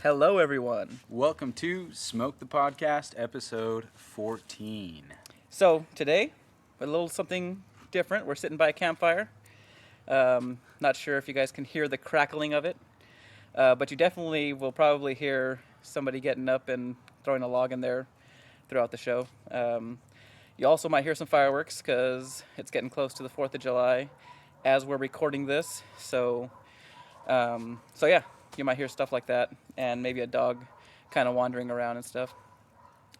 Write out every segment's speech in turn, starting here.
Hello, everyone. Welcome to Smoke the Podcast, episode 14. So, today, a little something different. We're sitting by a campfire. Not sure if you guys can hear the crackling of it, but you definitely will probably hear somebody getting up and throwing a log in there throughout the show. You also might hear some fireworks because it's getting close to the 4th of July as we're recording this. So yeah, you might hear stuff like that and maybe a dog kind of wandering around and stuff.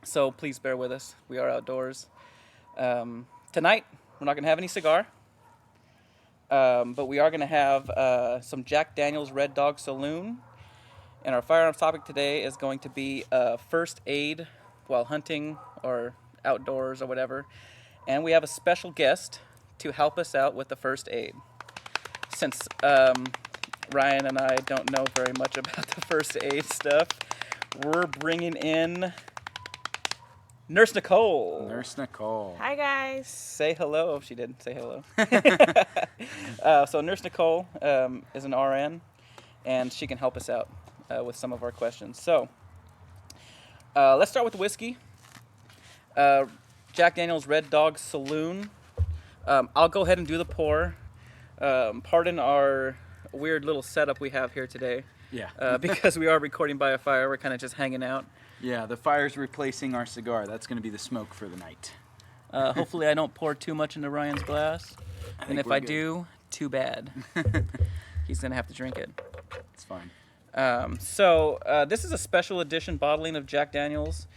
So please bear with us. We are outdoors. Tonight, we're not going to have any cigar, but we are going to have some Jack Daniel's Red Dog Saloon. And our firearms topic today is going to be first aid while hunting or outdoors or whatever. And we have a special guest to help us out with the first aid. Since Ryan and I don't know very much about the first aid stuff, we're bringing in Nurse Nicole. Nurse Nicole. Hi, guys. Say hello. Oh, she did say hello. So Nurse Nicole is an RN, and she can help us out with some of our questions. So let's start with the whiskey. Jack Daniel's Red Dog Saloon. I'll go ahead and do the pour. Pardon our weird little setup we have here today. Yeah. Because we are recording by a fire. We're kind of just hanging out. Yeah, the fire's replacing our cigar. That's going to be the smoke for the night. Hopefully I don't pour too much into Ryan's glass. And if I do, too bad. He's going to have to drink it. It's fine. So this is a special edition bottling of Jack Daniel's,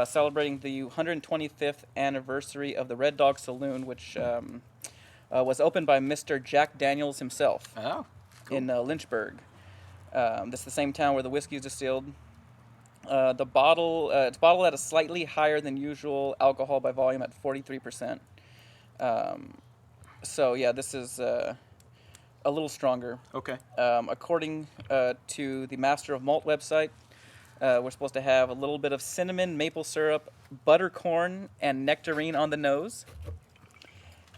celebrating the 125th anniversary of the Red Dog Saloon, which was opened by Mr. Jack Daniels himself. Oh, cool. In Lynchburg. This is the same town where the whiskey is distilled. The bottle, it's bottled at a slightly higher than usual alcohol by volume at 43%. So yeah, this is a little stronger. Okay. According to the Master of Malt website, we're supposed to have a little bit of cinnamon, maple syrup, buttercorn, and nectarine on the nose.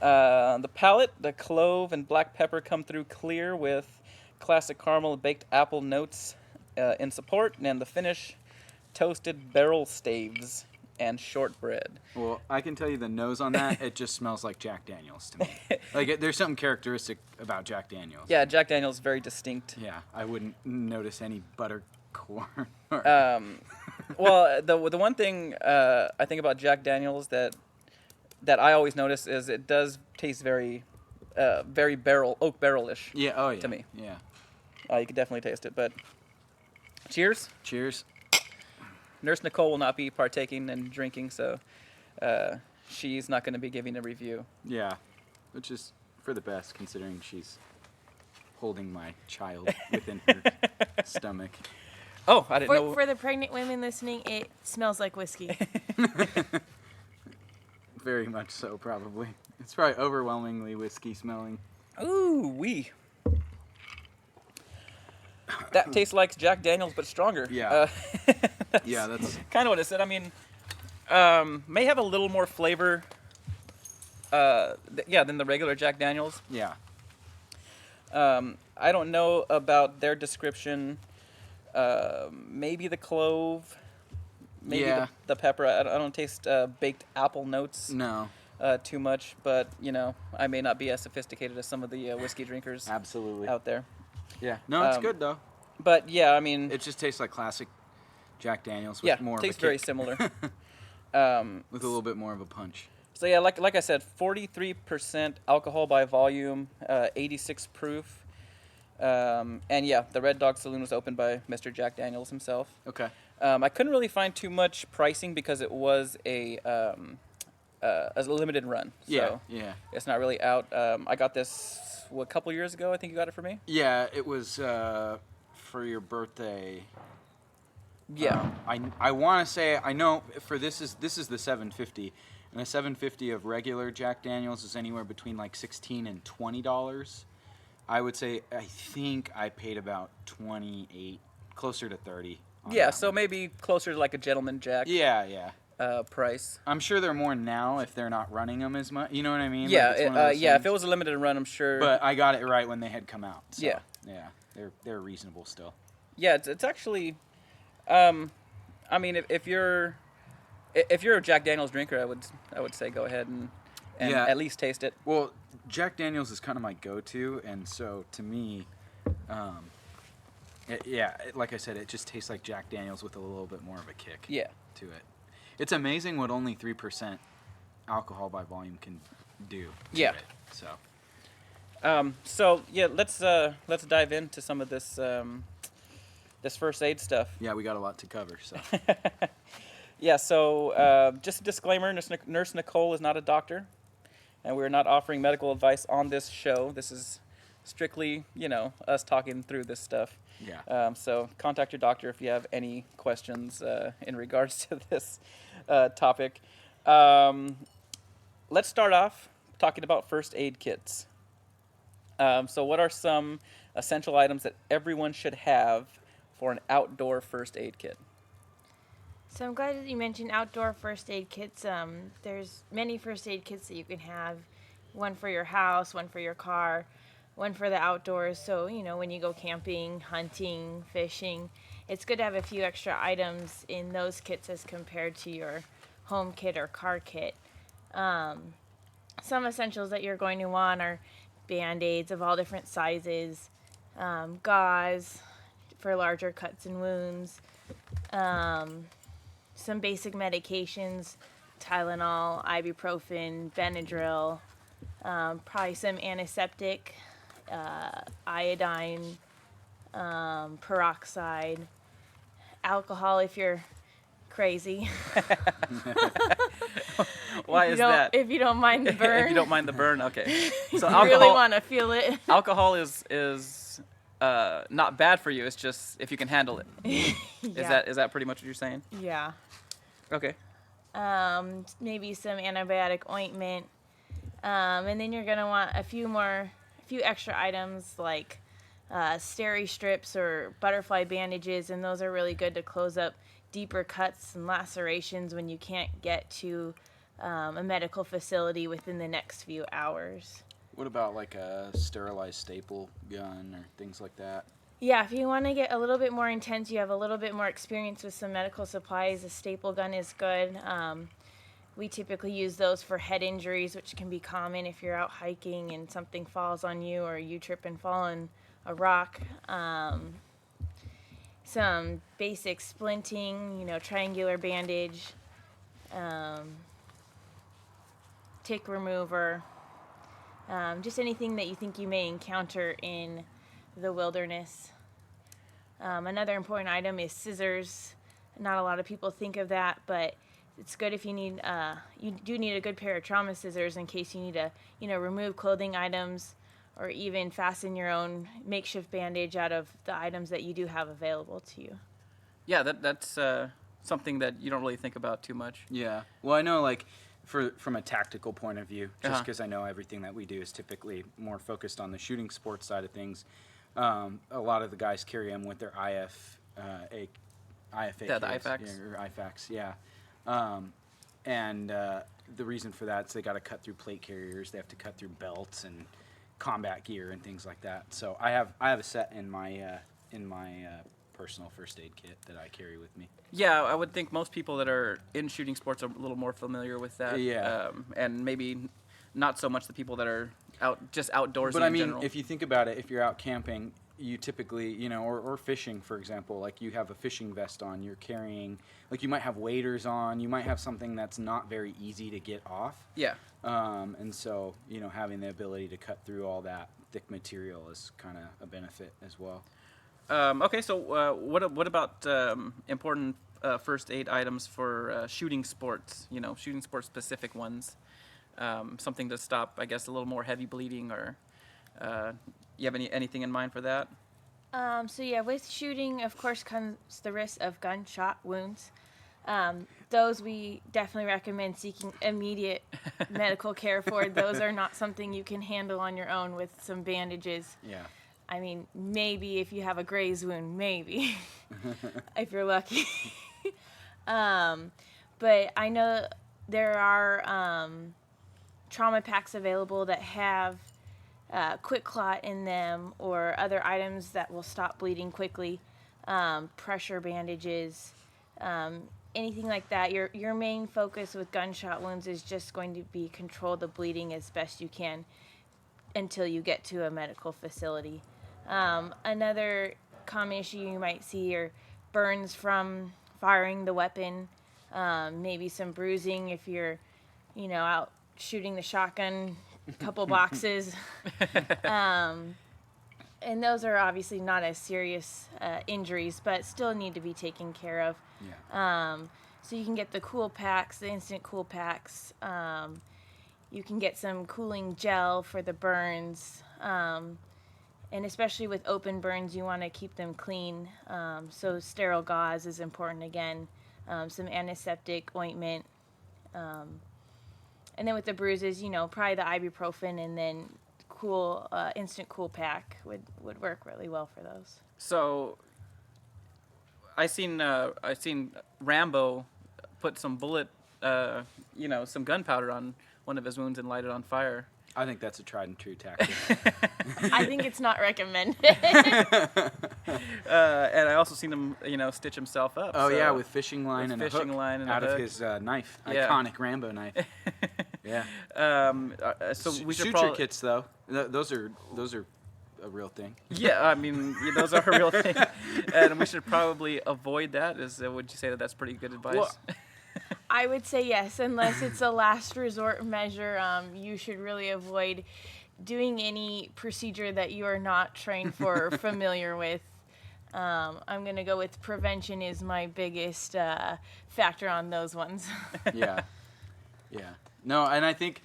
The palate, the clove and black pepper come through clear with classic caramel baked apple notes in support, and the finish, toasted barrel staves and shortbread. Well, I can tell you the nose on that, it just smells like Jack Daniels to me. Like, there's something characteristic about Jack Daniels. Yeah, Jack Daniel's very distinct. Yeah, I wouldn't notice any buttercorn. Well, the one thing I think about Jack Daniel's that I always notice is it does taste very oak barrel-ish. Yeah, oh yeah. To me. Yeah. You can definitely taste it, but cheers. Cheers. Nurse Nicole will not be partaking and drinking, so she's not going to be giving a review. Yeah, which is for the best considering she's holding my child within her stomach. Oh, I didn't know. For the pregnant women listening, it smells like whiskey. Very much so, probably. It's probably overwhelmingly whiskey smelling. Ooh, wee. That tastes like Jack Daniel's, but stronger. Yeah. Yeah, that's kind of what it said. I mean, may have a little more flavor, than the regular Jack Daniel's. yeah. I don't know about their description. Maybe the clove, maybe Yeah. the pepper. I don't taste baked apple notes No, too much, but I may not be as sophisticated as some of the whiskey drinkers absolutely. out there. Yeah. No, it's Um, good though. But yeah, I mean, It just tastes like classic Jack Daniels with more tastes of a very kick, similar. with a little bit more of a punch. So yeah, like I said, 43% alcohol by volume, 86 proof, and yeah, the Red Dog Saloon was opened by Mr. Jack Daniels himself. Okay. I couldn't really find too much pricing because it was a limited run. So Yeah. Yeah. it's not really out. I got this a couple years ago. I think you got it for me. Yeah. It was for your birthday. Yeah. I want to say I know for this is the 750, and the 750 of regular Jack Daniels is anywhere between like $16 and $20. I would say I think I paid about 28, closer to 30. Yeah. So maybe closer to like a Gentleman Jack. Yeah, yeah. Price. I'm sure they're more now if they're not running them as much. You know what I mean? Yeah, Like, it's one of those yeah. If things. it was a limited run, I'm sure. But I got it right when they had come out. So, Yeah. Yeah, they're reasonable still. Yeah, it's actually I mean, if you're a Jack Daniel's drinker, I would say go ahead and Yeah. at least taste it. Well, Jack Daniel's is kind of my go-to, and so to me, like I said, it just tastes like Jack Daniel's with a little bit more of a kick. Yeah. To it. It's amazing what only 3% alcohol by volume can do. To Yeah. It, so. So yeah, let's dive into some of this this first aid stuff. Yeah, we got a lot to cover. So. Yeah. So just a disclaimer: Nurse Nicole is not a doctor, and we're not offering medical advice on this show. This is strictly, us talking through this stuff. Yeah. So contact your doctor if you have any questions in regards to this topic. Let's start off talking about first aid kits. So what are some essential items that everyone should have for an outdoor first aid kit? So I'm glad that you mentioned outdoor first aid kits. There's many first aid kits that you can have. One for your house, one for your car, one for the outdoors. So, when you go camping, hunting, fishing, it's good to have a few extra items in those kits as compared to your home kit or car kit. Some essentials that you're going to want are Band-Aids of all different sizes, gauze for larger cuts and wounds, some basic medications, Tylenol, ibuprofen, Benadryl, probably some antiseptic, iodine, peroxide, alcohol if you're crazy. Why is that? If you don't mind the burn. If you don't mind the burn, okay. So you really want to feel it. Alcohol is not bad for you. It's just if you can handle it. Yeah. Is that pretty much what you're saying? Yeah. Okay. Maybe some antibiotic ointment, and then you're gonna want a few extra items like steri strips or butterfly bandages, and those are really good to close up deeper cuts and lacerations when you can't get to a medical facility within the next few hours. What about like a sterilized staple gun or things like that? Yeah, if you want to get a little bit more intense, you have a little bit more experience with some medical supplies, a staple gun is good. We typically use those for head injuries, which can be common if you're out hiking and something falls on you or you trip and fall on a rock. Some basic splinting, triangular bandage, tick remover, just anything that you think you may encounter in the wilderness. Another important item is scissors. Not a lot of people think of that, but it's good if you need, you do need a good pair of trauma scissors in case you need to, remove clothing items or even fasten your own makeshift bandage out of the items that you do have available to you. Yeah, that's something that you don't really think about too much. Yeah. Well, I know, like, from a tactical point of view, just Uh-huh. because I know everything that we do is typically more focused on the shooting sports side of things. A lot of the guys carry them with their IFA Yeah, the carries, IFACs. or IFACs, yeah. And the reason for that is they got to cut through plate carriers, they have to cut through belts and combat gear and things like that. So I have a set in my personal first aid kit that I carry with me. Yeah, I would think most people that are in shooting sports are a little more familiar with that. Yeah. And maybe not so much the people that are outdoorsy But I in mean, general. if you think about it, if you're out camping, you typically, or fishing, for example, like you have a fishing vest on, you're carrying, like you might have waders on, you might have something that's not very easy to get off. Yeah. And so, having the ability to cut through all that thick material is kind of a benefit as well. Okay, so what about important first aid items for shooting sports? Shooting sports specific ones. Something to stop, I guess, a little more heavy bleeding, or you have anything in mind for that? With shooting, of course, comes the risk of gunshot wounds. Those we definitely recommend seeking immediate medical care for. Those are not something you can handle on your own with some bandages. Yeah. I mean, maybe if you have a graze wound, maybe, if you're lucky. But I know there are trauma packs available that have quick clot in them or other items that will stop bleeding quickly. pressure bandages, anything like that. Your main focus with gunshot wounds is just going to be control the bleeding as best you can until you get to a medical facility. Another common issue you might see are burns from firing the weapon, maybe some bruising if you're, out shooting the shotgun, couple boxes. And those are obviously not as serious injuries, but still need to be taken care of. Yeah. So you can get the cool packs, the instant cool packs. You can get some cooling gel for the burns. And especially with open burns, you want to keep them clean. So sterile gauze is important again. Some antiseptic ointment. And then with the bruises, probably the ibuprofen and then cool instant cool pack would work really well for those. So I seen Rambo put some some gunpowder on one of his wounds and light it on fire. I think that's a tried and true tactic. I think it's not recommended. And I also seen him, stitch himself up. Oh so yeah, with fishing line with and fishing a hook line and out a of hook. his knife, Yeah. iconic Rambo knife. Yeah. So we should suture probably kits though. Those are a real thing. Yeah, I mean, those are a real thing, and we should probably avoid that. Would you say that that's pretty good advice? Well, I would say yes, unless it's a last resort measure. You should really avoid doing any procedure that you are not trained for or familiar with. I'm going to go with prevention is my biggest factor on those ones. Yeah. No, and I think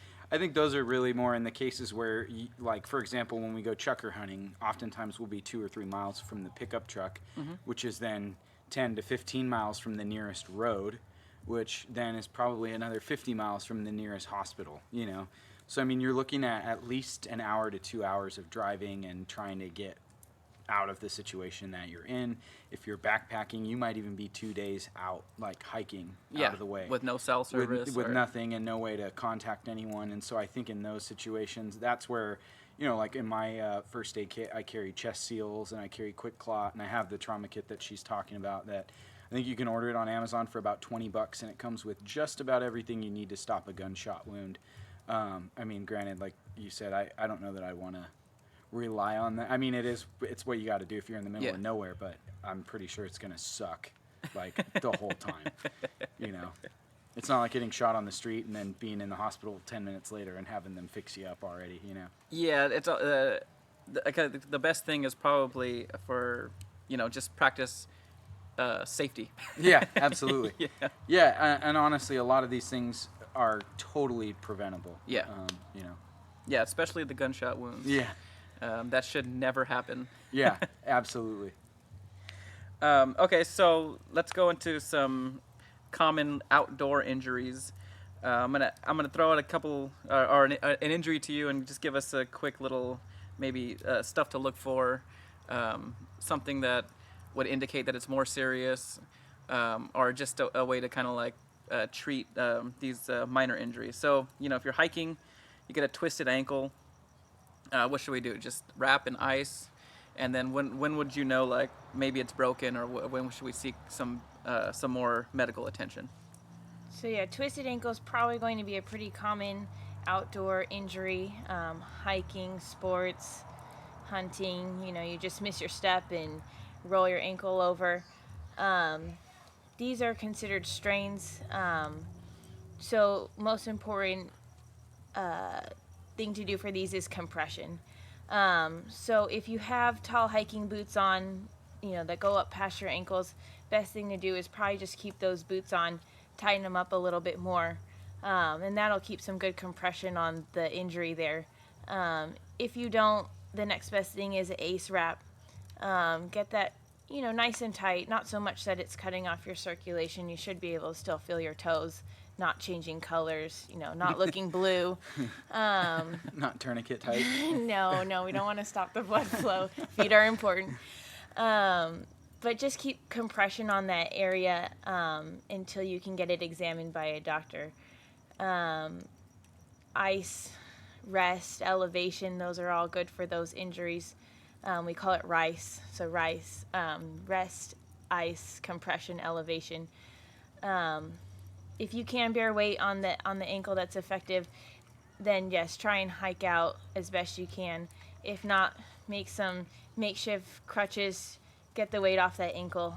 those are really more in the cases where, like, for example, when we go chucker hunting, oftentimes we'll be 2 or 3 miles from the pickup truck, which is then 10 to 15 miles from the nearest road, which then is probably another 50 miles from the nearest hospital, So, I mean, you're looking at least an hour to 2 hours of driving and trying to get out of the situation that you're in. If you're backpacking, you might even be 2 days out, like hiking out of the way. With no cell service. With nothing and no way to contact anyone. And so I think in those situations, that's where, like in my first aid kit, I carry chest seals and I carry Quick Clot and I have the trauma kit that she's talking about that I think you can order it on Amazon for about $20 and it comes with just about everything you need to stop a gunshot wound. I mean, granted, like you said, I don't know that I want to rely on that. I mean, it's what you got to do if you're in the middle of nowhere, but I'm pretty sure it's going to suck like the whole time. It's not like getting shot on the street and then being in the hospital 10 minutes later and having them fix you up already, Yeah, it's the best thing is probably for just practice safety. Yeah, absolutely. Yeah. Yeah, and honestly, a lot of these things are totally preventable. Yeah. Yeah, especially the gunshot wounds. Yeah. That should never happen. Yeah, absolutely. Okay, so let's go into some common outdoor injuries. I'm gonna throw out a couple or an injury to you and just give us a quick little maybe stuff to look for, something that would indicate that it's more serious, or just a way to kind of like treat these minor injuries. So if you're hiking, you get a twisted ankle. What should we do? Just wrap in ice, and then when would you know like maybe it's broken, or when should we seek some more medical attention? So yeah, twisted ankle is probably going to be a pretty common outdoor injury. Hiking, sports, hunting. You just miss your step and roll your ankle over. These are considered strains. So most important thing to do for these is compression. So if you have tall hiking boots on, that go up past your ankles, best thing to do is probably just keep those boots on, tighten them up a little bit more, and that'll keep some good compression on the injury there. If you don't, the next best thing is an ACE wrap. Get that nice and tight, not so much that it's cutting off your circulation. You should be able to still feel your toes, not changing colors, not looking blue. Not tourniquet tight. No, we don't want to stop the blood flow. Feet are important. But just keep compression on that area until you can get it examined by a doctor. Ice, rest, elevation, those are all good for those injuries. We call it RICE. So RICE, rest, ice, compression, elevation. If you can bear weight on the ankle that's effective, then yes, try and hike out as best you can. If not, make some makeshift crutches, get the weight off that ankle.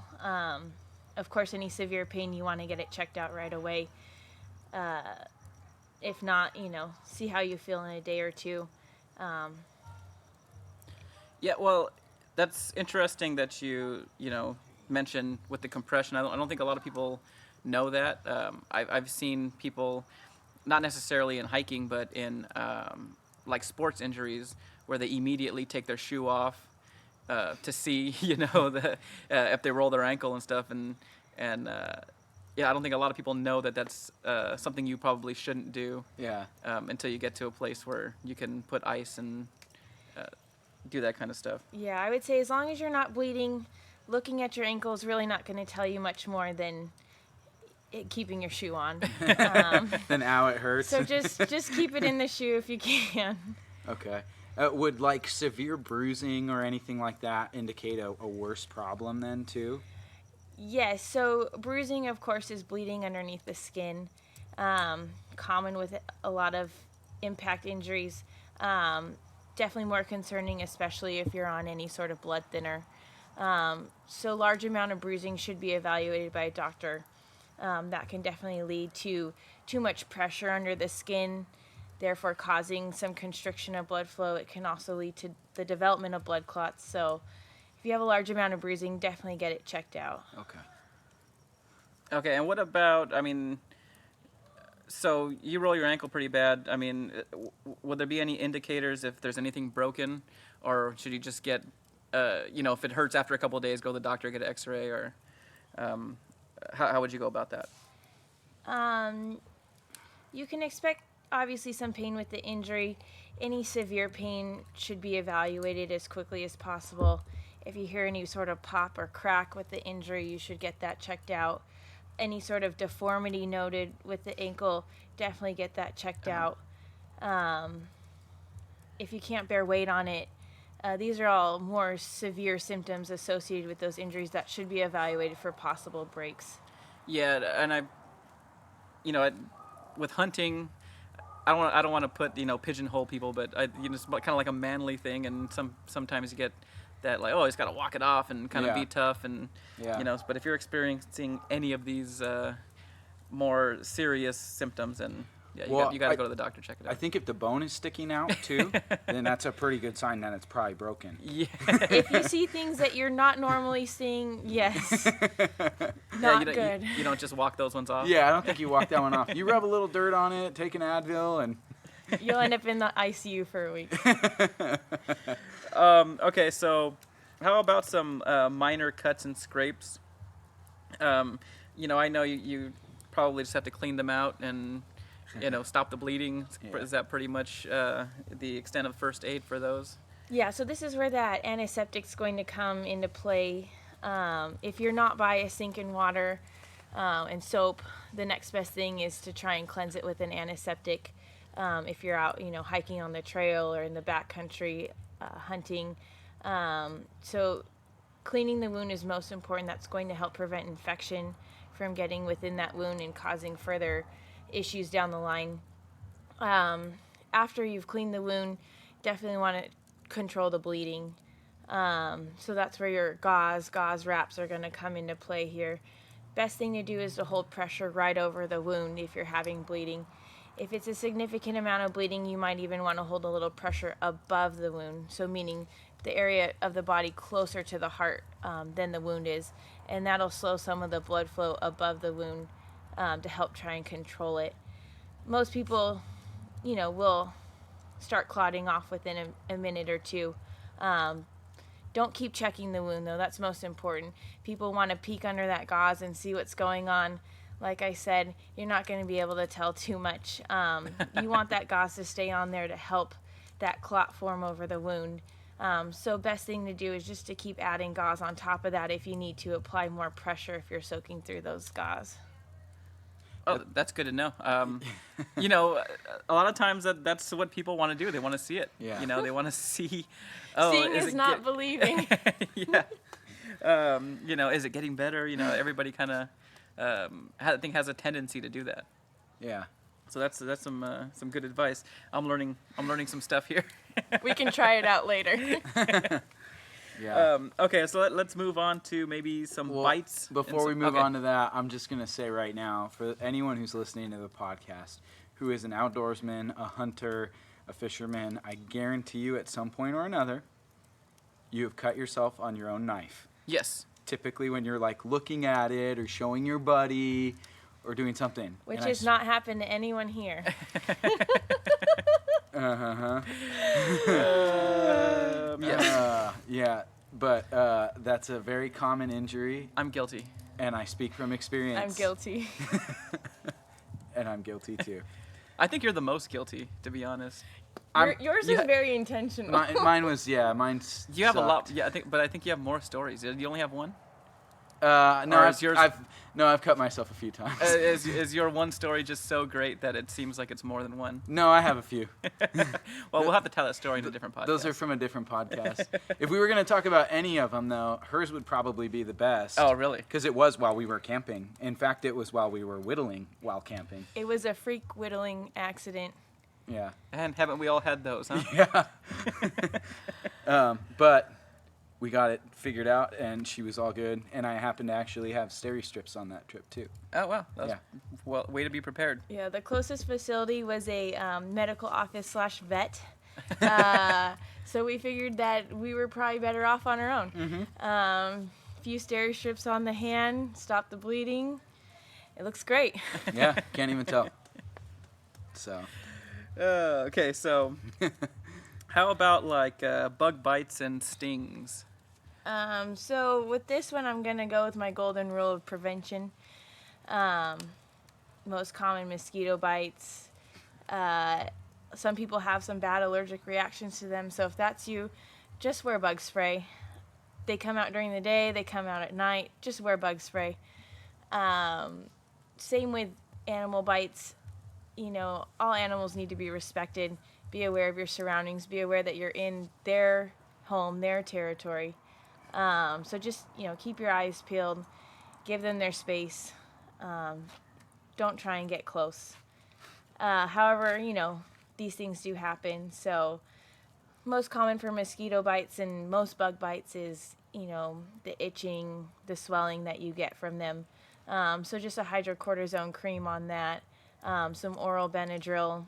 Of course, any severe pain, you want to get it checked out right away. If not, see how you feel in a day or two. Yeah, well, that's interesting that you mentioned with the compression. I don't think a lot of people know that. I've seen people, not necessarily in hiking, but in like sports injuries, where they immediately take their shoe off to see, if they roll their ankle and stuff. And yeah, I don't think a lot of people know that that's something you probably shouldn't do. Yeah. Until you get to a place where you can put ice and do that kind of stuff. Yeah, I would say as long as you're not bleeding, looking at your ankle is really not going to tell you much more than keeping your shoe on. Then ow, it hurts. So just keep it in the shoe if you can. Okay. Would like severe bruising or anything like that indicate a worse problem then too? Yes, so bruising, of course, is bleeding underneath the skin. Common with a lot of impact injuries. Definitely more concerning, especially if you're on any sort of blood thinner. So large amount of bruising should be evaluated by a doctor. That can definitely lead to too much pressure under the skin, therefore causing some constriction of blood flow. It can also lead to the development of blood clots. So if you have a large amount of bruising, definitely get it checked out. Okay. Okay, and what about, so you roll your ankle pretty bad. Would there be any indicators if there's anything broken, or should you just get, if it hurts after a couple of days, go to the doctor, get an X-ray, or how would you go about that? You can expect obviously some pain with the injury. Any severe pain should be evaluated as quickly as possible. If you hear any sort of pop or crack with the injury, you should get that checked out. Any sort of deformity noted with the ankle, definitely get that checked out. If you can't bear weight on it, these are all more severe symptoms associated with those injuries that should be evaluated for possible breaks. Yeah, and with hunting, I don't want to put pigeonhole people, but it's kind of like a manly thing, and sometimes you get that like, oh, he's got to walk it off and kind of be tough, and but if you're experiencing any of these more serious symptoms, then you got to go to the doctor, check it out. I think if the bone is sticking out too, then that's a pretty good sign that it's probably broken. Yeah. If you see things that you're not normally seeing, yes, not good. You don't just walk those ones off. Yeah, I don't think you walk that one off. You rub a little dirt on it, take an Advil, and you'll end up in the ICU for a week. Okay, so how about some minor cuts and scrapes? I know you probably just have to clean them out and stop the bleeding. Yeah. Is that pretty much the extent of first aid for those? Yeah, so this is where that antiseptic's going to come into play. If you're not by a sink and water and soap, the next best thing is to try and cleanse it with an antiseptic. If you're out, hiking on the trail or in the backcountry hunting. So cleaning the wound is most important. That's going to help prevent infection from getting within that wound and causing further issues down the line. After you've cleaned the wound, definitely want to control the bleeding. So that's where your gauze wraps are going to come into play here. Best thing to do is to hold pressure right over the wound if you're having bleeding. If it's a significant amount of bleeding, you might even want to hold a little pressure above the wound, so meaning the area of the body closer to the heart than the wound is, and that'll slow some of the blood flow above the wound to help try and control it. Most people, will start clotting off within a minute or two. Don't keep checking the wound, though. That's most important. People want to peek under that gauze and see what's going on. Like I said, you're not going to be able to tell too much. You want that gauze to stay on there to help that clot form over the wound. So best thing to do is just to keep adding gauze on top of that if you need to apply more pressure if you're soaking through those gauze. Oh, that's good to know. You know, a lot of times that's what people want to do. They want to see it. Yeah. You know, they want to see. Oh, Seeing is is it not believing. yeah. You know, is it getting better? You know, everybody kind of, I think, has a tendency to do that. Yeah. So that's some good advice. I'm learning some stuff here. We can try it out later. Yeah. Okay, so let's move on to maybe some Well, bites. and Before we some- move okay. on to that, I'm just going to say right now, for anyone who's listening to the podcast, who is an outdoorsman, a hunter, a fisherman, I guarantee you at some point or another, you have cut yourself on your own knife. Yes. Typically when you're like looking at it or showing your buddy or doing something. Which And has not happened to anyone here. Yes. Yeah, but that's a very common injury, I'm guilty. and I speak from experience. I'm guilty. And I'm guilty too. I think you're the most guilty, to be honest. Yours you is ha- very intentional. Mine was, mine's You have a lot. sucked. Yeah, I think you have more stories. You only have one. No, Or I've, is yours- I've cut myself a few times. Is your one story just so great that it seems like it's more than one? No, I have a few. Well, we'll have to tell that story in a different podcast. Those are from a different podcast. If we were going to talk about any of them, though, hers would probably be the best. Oh, really? Because it was while we were camping. In fact, it was while we were whittling while camping. It was a freak whittling accident. Yeah. And haven't we all had those, huh? Yeah. But we got it figured out, and she was all good. And I happened to actually have steri strips on that trip, too. Oh, wow. That's, Yeah. Well, way to be prepared. Yeah, the closest facility was a medical office / vet. So we figured that we were probably better off on our own. Mm-hmm. Few steri strips on the hand, stop the bleeding. It looks great. Yeah, can't even tell. So, Okay, so how about like bug bites and stings? So with this one, I'm gonna go with my golden rule of prevention. Most common mosquito bites. Some people have some bad allergic reactions to them, so if that's you, just wear bug spray. They come out during the day, they come out at night, just wear bug spray. Same with animal bites. You know, all animals need to be respected. Be aware of your surroundings. Be aware that you're in their home, their territory. So just, keep your eyes peeled. Give them their space. Don't try and get close. However, these things do happen. So most common for mosquito bites and most bug bites is, the itching, the swelling that you get from them. So just a hydrocortisone cream on that. Some oral Benadryl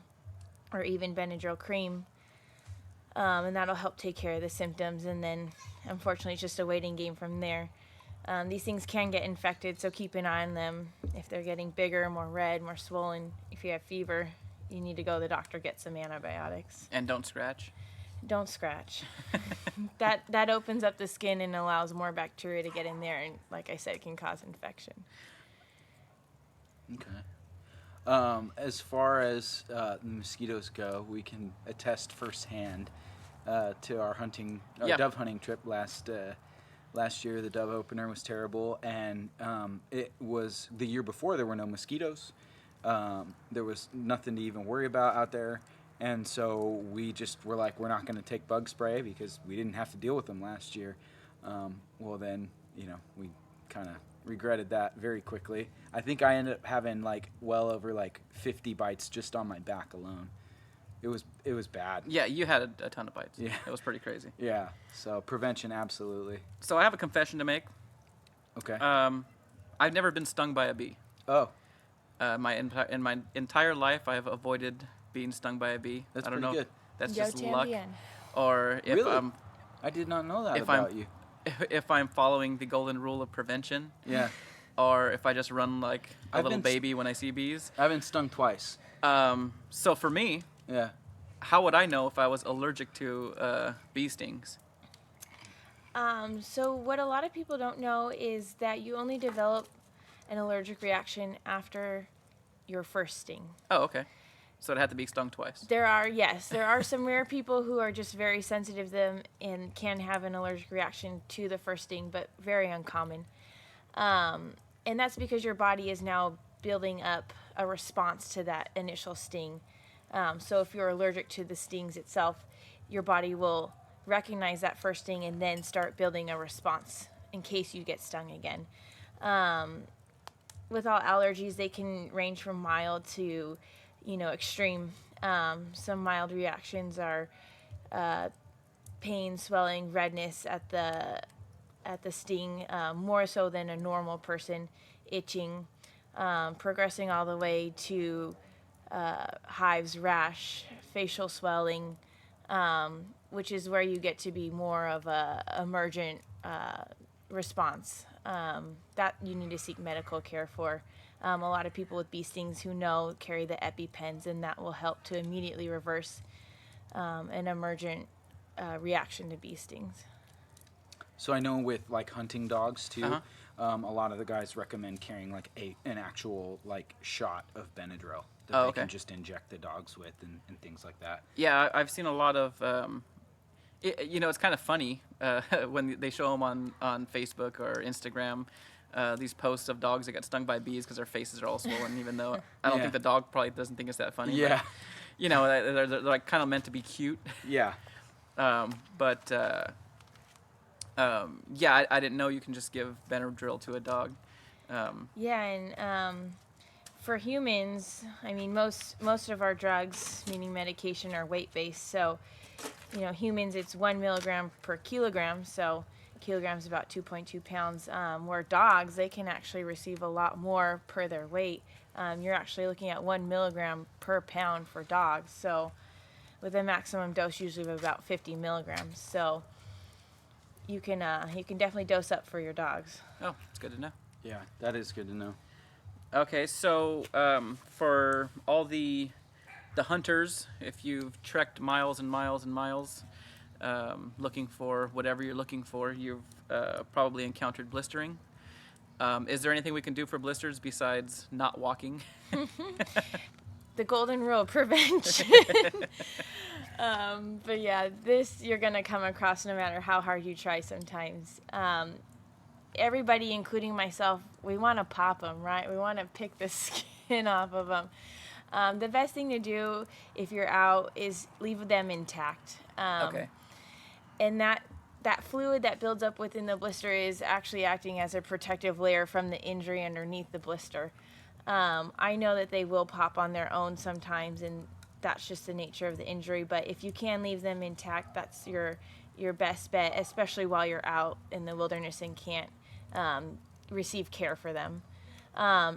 or even Benadryl cream. And that'll help take care of the symptoms. And then, unfortunately, it's just a waiting game from there. These things can get infected, so keep an eye on them. If they're getting bigger, more red, more swollen, if you have fever, you need to go to the doctor, get some antibiotics. And don't scratch. Don't scratch. That opens up the skin and allows more bacteria to get in there, and like I said, it can cause infection. okay. As far as the mosquitoes go, we can attest firsthand to our dove hunting trip last year. The dove opener was terrible, and it was the year before there were no mosquitoes. There was nothing to even worry about out there, and so we just were like, we're not going to take bug spray because we didn't have to deal with them last year. Well, then, we kind of regretted that very quickly. I think I ended up having well over 50 bites just on my back alone. It was bad. Yeah, you had a ton of bites. Yeah. It was pretty crazy. Yeah. So prevention, absolutely. So I have a confession to make. Okay. I've never been stung by a bee. Oh, In my entire life, I have avoided being stung by a bee. That's I don't pretty know. good. That's Yo just luck. también. Or if Really? I did not know that if about I'm- you. if I'm following the golden rule of prevention, Yeah. or if I just run like a I've little been baby when I see bees. I've been stung twice. So for me, Yeah. how would I know if I was allergic to bee stings? So what a lot of people don't know is that you only develop an allergic reaction after your first sting. Oh, okay. So it had to be stung twice. There are some rare people who are just very sensitive to them and can have an allergic reaction to the first sting, but very uncommon. And that's because your body is now building up a response to that initial sting. So if you're allergic to the stings itself, your body will recognize that first sting and then start building a response in case you get stung again. With all allergies, they can range from mild to, extreme. Some mild reactions are pain, swelling, redness at the sting, more so than a normal person, itching, progressing all the way to hives, rash, facial swelling, which is where you get to be more of a emergent response that you need to seek medical care for. A lot of people with bee stings who know carry the EpiPens, and that will help to immediately reverse an emergent reaction to bee stings. So I know with like hunting dogs too, Uh-huh. a lot of the guys recommend carrying like an actual like shot of Benadryl that Oh, they okay. can just inject the dogs with and things like that. Yeah, I've seen a lot of. It's kind of funny when they show them on Facebook or Instagram. These posts of dogs that got stung by bees because their faces are all swollen, even though I don't Yeah. think the dog probably doesn't think it's that funny. Yeah. But, they're like kind of meant to be cute. Yeah. I didn't know you can just give Benadryl to a dog. Yeah, and for humans, I mean, most of our drugs, meaning medication, are weight-based. So, humans, it's 1 milligram per kilogram. So, kilograms about 2.2 pounds. Where dogs, they can actually receive a lot more per their weight. You're actually looking at 1 milligram per pound for dogs. So, with a maximum dose usually of about 50 milligrams. So, you can definitely dose up for your dogs. Oh, it's good to know. Yeah, that is good to know. Okay, so for all the hunters, if you've trekked miles and miles and miles looking for whatever you're looking for, you've probably encountered blistering. Is there anything we can do for blisters besides not walking? The golden rule of prevention. But yeah, this you're going to come across no matter how hard you try sometimes. Everybody, including myself, we want to pop them, right? We want to pick the skin off of them. The best thing to do if you're out is leave them intact. Okay. And that fluid that builds up within the blister is actually acting as a protective layer from the injury underneath the blister. I know that they will pop on their own sometimes, and that's just the nature of the injury. But if you can leave them intact, that's your best bet, especially while you're out in the wilderness and can't receive care for them.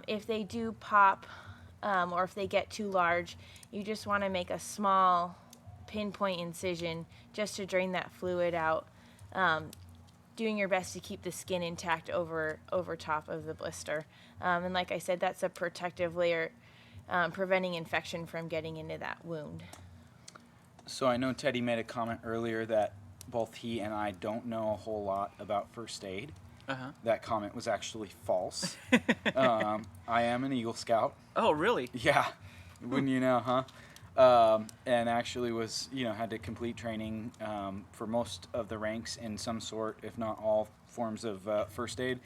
If they do pop or if they get too large, you just want to make a small pinpoint incision just to drain that fluid out, doing your best to keep the skin intact over top of the blister. And like I said, that's a protective layer, preventing infection from getting into that wound. So I know Teddy made a comment earlier that both he and I don't know a whole lot about first aid. Uh-huh. That comment was actually false. I am an Eagle Scout. Oh, really? Yeah, wouldn't you know, huh? And actually had to complete training for most of the ranks in some sort, if not all forms of first aid.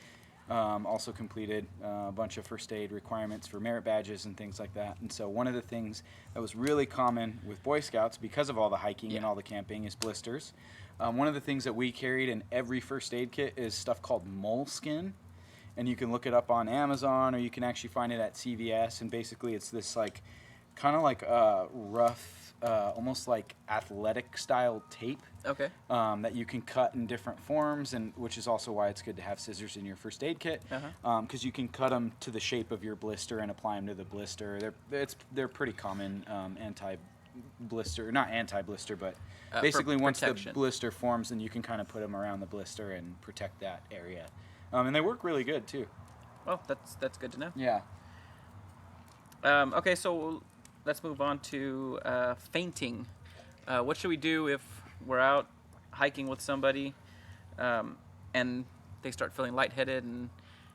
Also completed a bunch of first aid requirements for merit badges and things like that. And so one of the things that was really common with Boy Scouts, because of all the hiking and all the camping, is blisters. One of the things that we carried in every first aid kit is stuff called moleskin. And you can look it up on Amazon, or you can actually find it at CVS. And basically it's this kind of like rough, almost like athletic style tape. Okay. That you can cut in different forms, and which is also why it's good to have scissors in your first aid kit, because you can cut them to the shape of your blister and apply them to the blister. They're pretty common anti-blister, not anti-blister, but basically once the blister forms, then you can kind of put them around the blister and protect that area, and they work really good too. Well, that's good to know. Yeah. Okay, so let's move on to fainting. What should we do if we're out hiking with somebody and they start feeling lightheaded and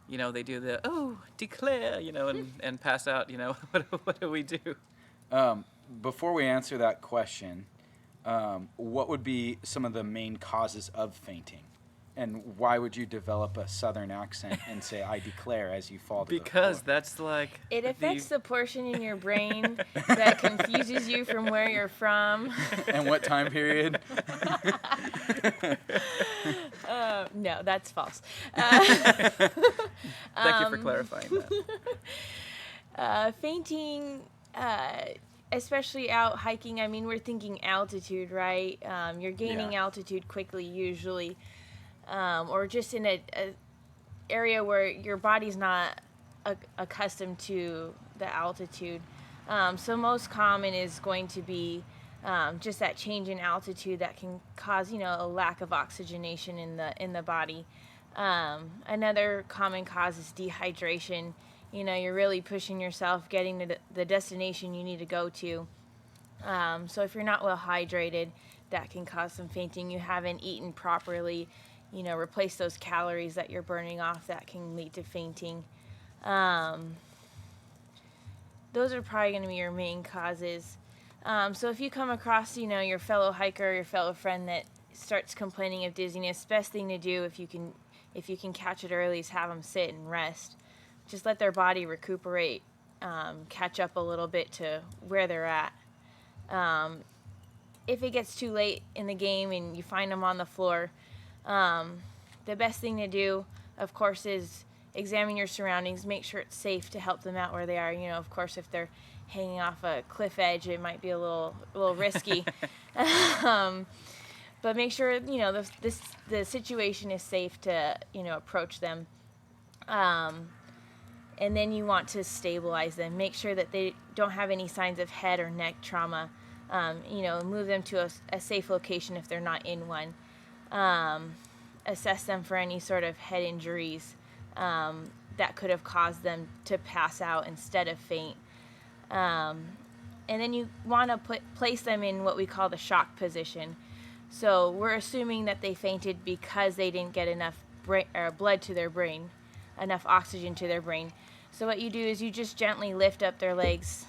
they do the declare and pass out? What do we do? Before we answer that question, what would be some of the main causes of fainting, And why would you develop a southern accent and say "I declare" as you fall to the Because floor? that's like It affects the portion in your brain that confuses you from where you're from. And what time period? No, that's false. Thank you for clarifying that. Fainting, especially out hiking, I mean, we're thinking altitude, right? You're gaining Yeah. altitude quickly usually, or just in a area where your body's not accustomed to the altitude. So most common is going to be just that change in altitude that can cause, a lack of oxygenation in the body. Another common cause is dehydration. You're really pushing yourself getting to the destination you need to go to. So if you're not well hydrated, that can cause some fainting. You haven't eaten properly, replace those calories that you're burning off, that can lead to fainting. Those are probably going to be your main causes. So if you come across, your fellow hiker, your fellow friend that starts complaining of dizziness, best thing to do if you can catch it early is have them sit and rest. Just let their body recuperate, catch up a little bit to where they're at. If it gets too late in the game and you find them on the floor, the best thing to do, of course, is examine your surroundings, make sure it's safe to help them out where they are. Of course, if they're hanging off a cliff edge, it might be a little risky. But make sure, the situation is safe to, approach them. And then you want to stabilize them. Make sure that they don't have any signs of head or neck trauma. Move them to a safe location if they're not in one. Assess them for any sort of head injuries that could have caused them to pass out instead of faint. And then you want to place them in what we call the shock position. So we're assuming that they fainted because they didn't get enough blood to their brain, enough oxygen to their brain. So what you do is you just gently lift up their legs,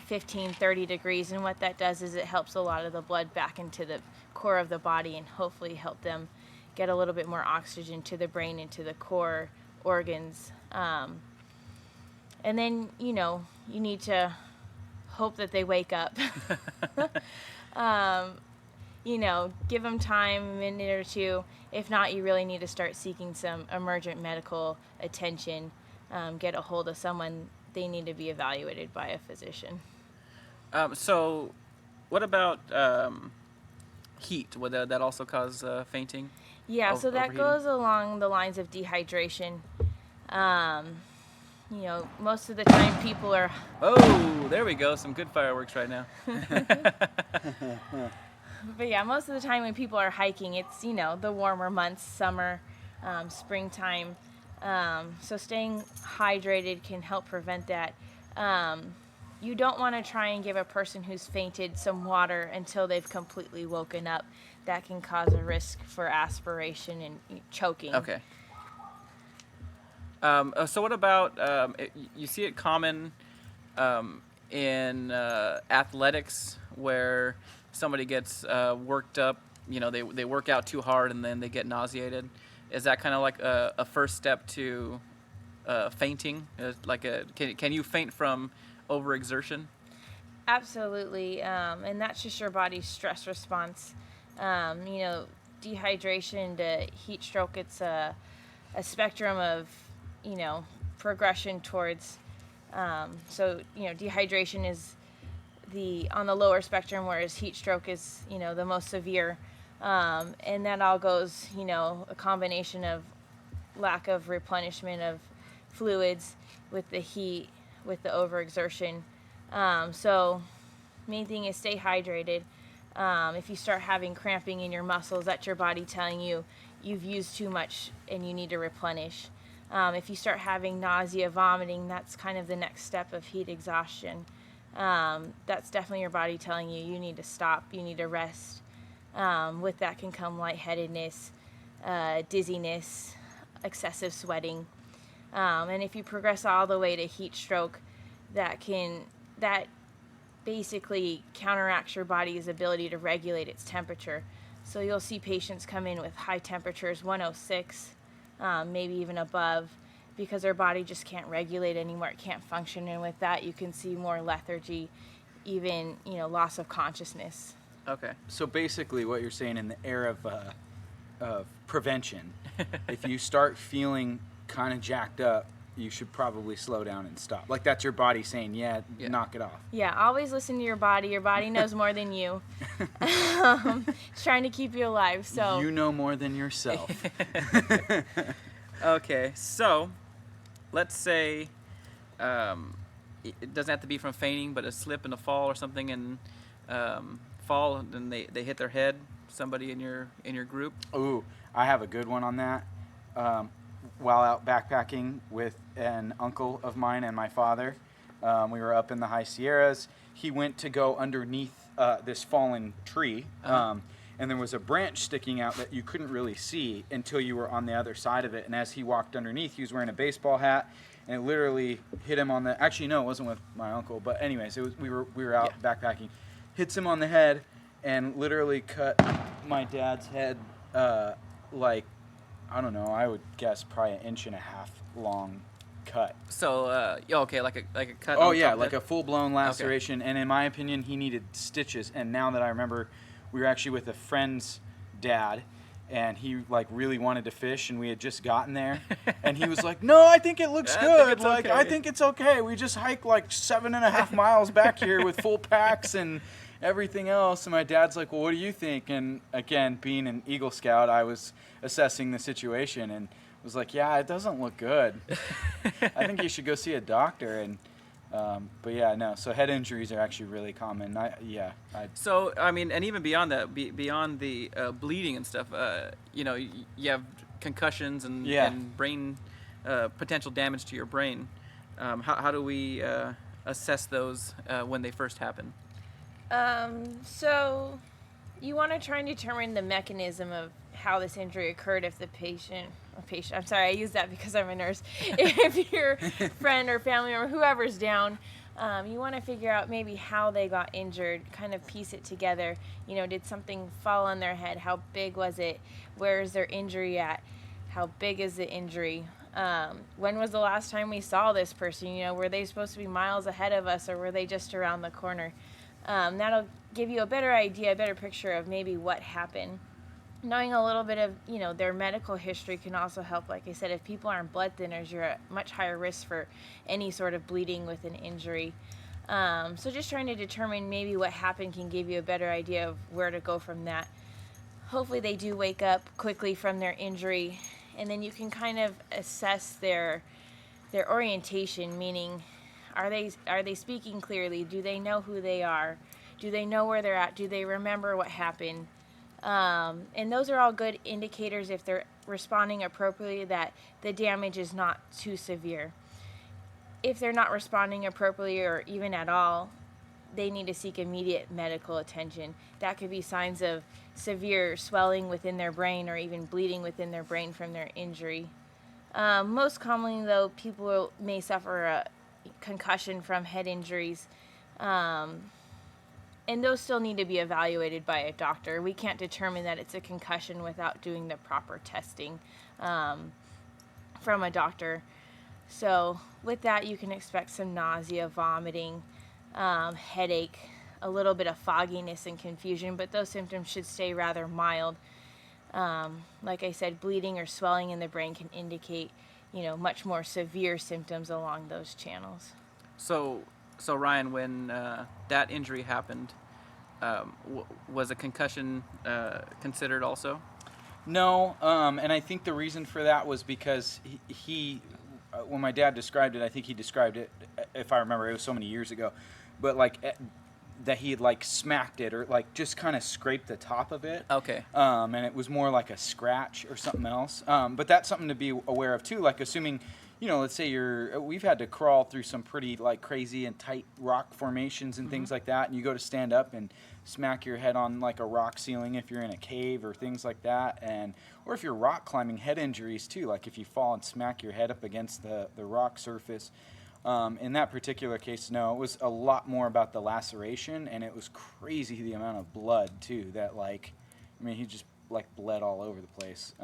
15, 30 degrees, and what that does is it helps a lot of the blood back into the core of the body and hopefully help them get a little bit more oxygen to the brain and to the core organs. And then, you need to hope that they wake up. Give them time, a minute or two. If not, you really need to start seeking some emergent medical attention. Get a hold of someone. They need to be evaluated by a physician. So, what about heat? Would that also cause fainting? Yeah, so that Overheating? goes along the lines of dehydration. Most of the time people are... Oh, there we go. Some good fireworks right now. But yeah, most of the time when people are hiking, it's, the warmer months, summer, springtime. So staying hydrated can help prevent that. You don't want to try and give a person who's fainted some water until they've completely woken up. That can cause a risk for aspiration and choking. Okay. So what about, you see it common in athletics where somebody gets worked up, they work out too hard and then they get nauseated. Is that kind of like a first step to fainting? Can you faint from overexertion? Absolutely, and that's just your body's stress response. Dehydration to heat stroke, it's a spectrum of, progression towards, dehydration is on the lower spectrum, whereas heat stroke is, the most severe. And that all goes, a combination of lack of replenishment of fluids with the heat, with the overexertion. So main thing is stay hydrated. If you start having cramping in your muscles, that's your body telling you you've used too much and you need to replenish. If you start having nausea, vomiting, that's kind of the next step of heat exhaustion. That's definitely your body telling you you need to stop, you need to rest. With that can come lightheadedness, dizziness, excessive sweating. And if you progress all the way to heat stroke, that basically counteracts your body's ability to regulate its temperature. So you'll see patients come in with high temperatures, 106, maybe even above, because their body just can't regulate anymore. It can't function. And with that, you can see more lethargy, even, loss of consciousness. Okay. So basically, what you're saying in the era of prevention, if you start feeling kind of jacked up, you should probably slow down and stop. Like that's your body saying, yeah, knock it off. Yeah, always listen to your body. Your body knows more than you. It's trying to keep you alive. So You know more than yourself. Okay, so let's say it doesn't have to be from fainting, but a slip and a fall or something, and fall, and they hit their head. Somebody in your group. Ooh, I have a good one on that. While out backpacking with an uncle of mine and my father, we were up in the high Sierras. He went to go underneath this fallen tree, and there was a branch sticking out that you couldn't really see until you were on the other side of it. And as he walked underneath, he was wearing a baseball hat, and it literally hit him on the. Actually, no, it wasn't with my uncle, but anyways, it was. We were out backpacking, hits him on the head, and literally cut my dad's head like. I don't know. I would guess probably 1.5 inches long cut. So, okay, like a cut. Oh on yeah, top like of a full-blown laceration. And in my opinion, he needed stitches. And now that I remember, we were actually with a friend's dad, and he like really wanted to fish, and we had just gotten there, and he was like, "No, I think it looks good. I think it's okay. We just hiked like 7.5 miles back here with full packs and everything else." And my dad's like, "Well, what do you think?" And again, being an Eagle Scout, I was assessing the situation and was like, "Yeah, it doesn't look good. I think you should go see a doctor." And but yeah, no. So head injuries are actually really common. So I mean, and even beyond that, beyond the bleeding and stuff, you have concussions and brain potential damage to your brain. How do we assess those when they first happen? So you want to try and determine the mechanism of how this injury occurred. If the patient, I'm sorry, I use that because I'm a nurse. If your friend or family member, whoever's down, you want to figure out maybe how they got injured, kind of piece it together. Did something fall on their head? How big was it? Where is their injury at? How big is the injury? When was the last time we saw this person? Were they supposed to be miles ahead of us, or were they just around the corner? That'll give you a better idea, a better picture of maybe what happened. Knowing a little bit of, their medical history can also help. Like I said, if people aren't blood thinners, you're at much higher risk for any sort of bleeding with an injury. So just trying to determine maybe what happened can give you a better idea of where to go from that. Hopefully they do wake up quickly from their injury, and then you can kind of assess their orientation, meaning are they speaking clearly? Do they know who they are? Do they know where they're at? Do they remember what happened? And those are all good indicators, if they're responding appropriately, that the damage is not too severe. If they're not responding appropriately or even at all, they need to seek immediate medical attention. That could be signs of severe swelling within their brain or even bleeding within their brain from their injury. Most commonly, though, people may suffer a concussion from head injuries. And those still need to be evaluated by a doctor. We can't determine that it's a concussion without doing the proper testing from a doctor. So with that, you can expect some nausea, vomiting, headache, a little bit of fogginess and confusion, but those symptoms should stay rather mild. Like I said, bleeding or swelling in the brain can indicate, much more severe symptoms along those channels. So Ryan, when that injury happened, was a concussion considered also? No, and I think the reason for that was because he when my dad described it, I think he described it, if I remember, it was so many years ago, but like that he had like smacked it or like just kind of scraped the top of it. Okay. And it was more like a scratch or something else. But that's something to be aware of too. Like assuming, let's say we've had to crawl through some pretty like crazy and tight rock formations and things like that, and you go to stand up and smack your head on like a rock ceiling if you're in a cave or things like that, or if you're rock climbing, head injuries too, like if you fall and smack your head up against the rock surface. In that particular case, no, it was a lot more about the laceration, and it was crazy the amount of blood too that like I mean, he just like bled all over the place.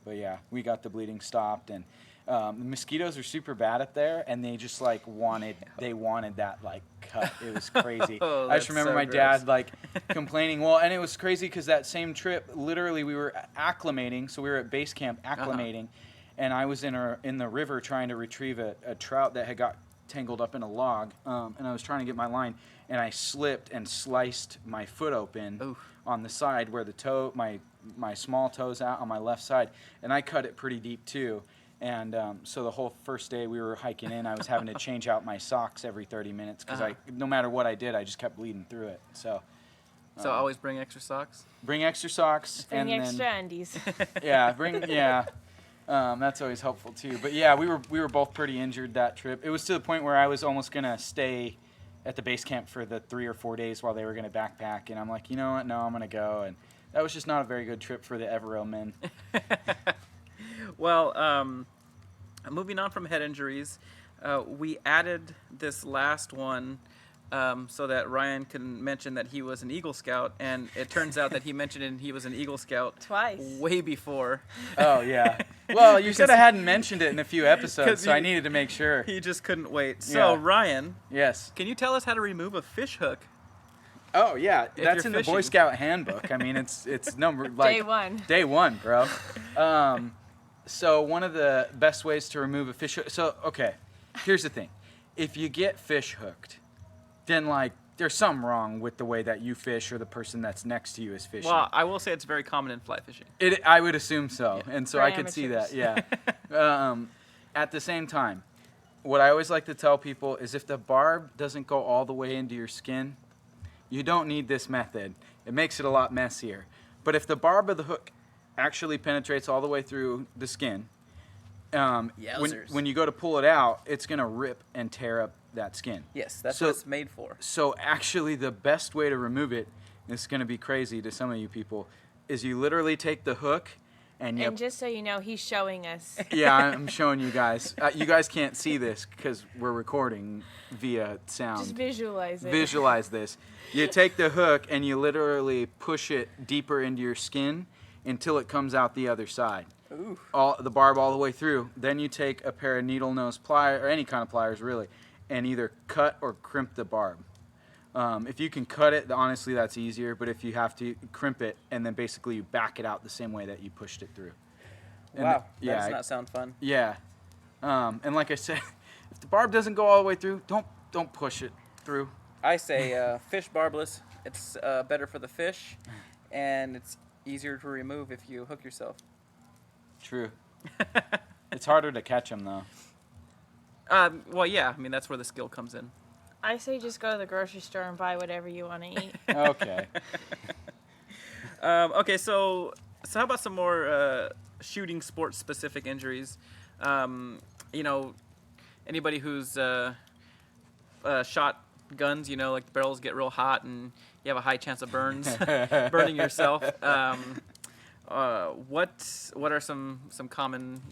But yeah, we got the bleeding stopped, and the mosquitoes are super bad up there, and they just like wanted that like cut. It was crazy. Oh, I just that's remember so my gross. dad like complaining. Well, and it was crazy because that same trip, literally, we were acclimating. So we were at base camp acclimating, and I was in the river trying to retrieve a trout that had got tangled up in a log, and I was trying to get my line, and I slipped and sliced my foot open. Oof. On the side where the toe, my small toe's out on my left side, and I cut it pretty deep too. And so the whole first day we were hiking in, I was having to change out my socks every 30 minutes because no matter what I did, I just kept bleeding through it. So always bring extra socks. bring extra socks. Bring and extra then, undies. that's always helpful too. But yeah, we were both pretty injured that trip. It was to the point where I was almost gonna stay at the base camp for the 3 or 4 days while they were gonna backpack, and I'm like, you know what? No, I'm gonna go. And that was just not a very good trip for the Evero men. Well, moving on from head injuries, we added this last one so that Ryan can mention that he was an Eagle Scout, and it turns out that he mentioned he was an Eagle Scout Twice. way before. Oh yeah. Well, you said I hadn't mentioned it in a few episodes, 'Cause so I needed to make sure. He just couldn't wait. So, Yeah. Ryan, Yes. can you tell us how to remove a fish hook? Oh yeah, If that's you're in the Boy fishing. Scout handbook. I mean, it's number like Day one. Day one, bro. So one of the best ways to remove a fish hook. So okay, here's the thing: if you get fish hooked, then like there's something wrong with the way that you fish or the person that's next to you is fishing. Well, I will say it's very common in fly fishing. I would assume so, and so For I could see that. amateurs. Yeah. At the same time, what I always like to tell people is if the barb doesn't go all the way into your skin, you don't need this method. It makes it a lot messier. But if the barb of the hook actually penetrates all the way through the skin, Yowzers. when you go to pull it out, it's going to rip and tear up that skin. Yes, that's So- what it's made for. So actually the best way to remove it, this is going to be crazy to some of you people, is you literally take the hook and you And just so you know, he's showing us. yeah, I'm showing you guys. You guys can't see this because we're recording via sound. Just visualize it. Visualize this. You take the hook and you literally push it deeper into your skin until it comes out the other side. Ooh. The barb all the way through. Then you take a pair of needle nose pliers, or any kind of pliers really, and either cut or crimp the barb. If you can cut it, honestly, that's easier. But if you have to, crimp it, and then basically you back it out the same way that you pushed it through. And Wow, that yeah, does not sound fun. yeah. And like I said, if the barb doesn't go all the way through, don't push it through. I say fish barbless. It's better for the fish, and it's easier to remove if you hook yourself. True. It's harder to catch them though. Well, yeah. I mean, that's where the skill comes in. I say just go to the grocery store and buy whatever you want to eat. Okay. Okay, so how about some more shooting sports specific injuries? Anybody who's shot guns, like the barrels get real hot and you have a high chance of burning yourself. What are some common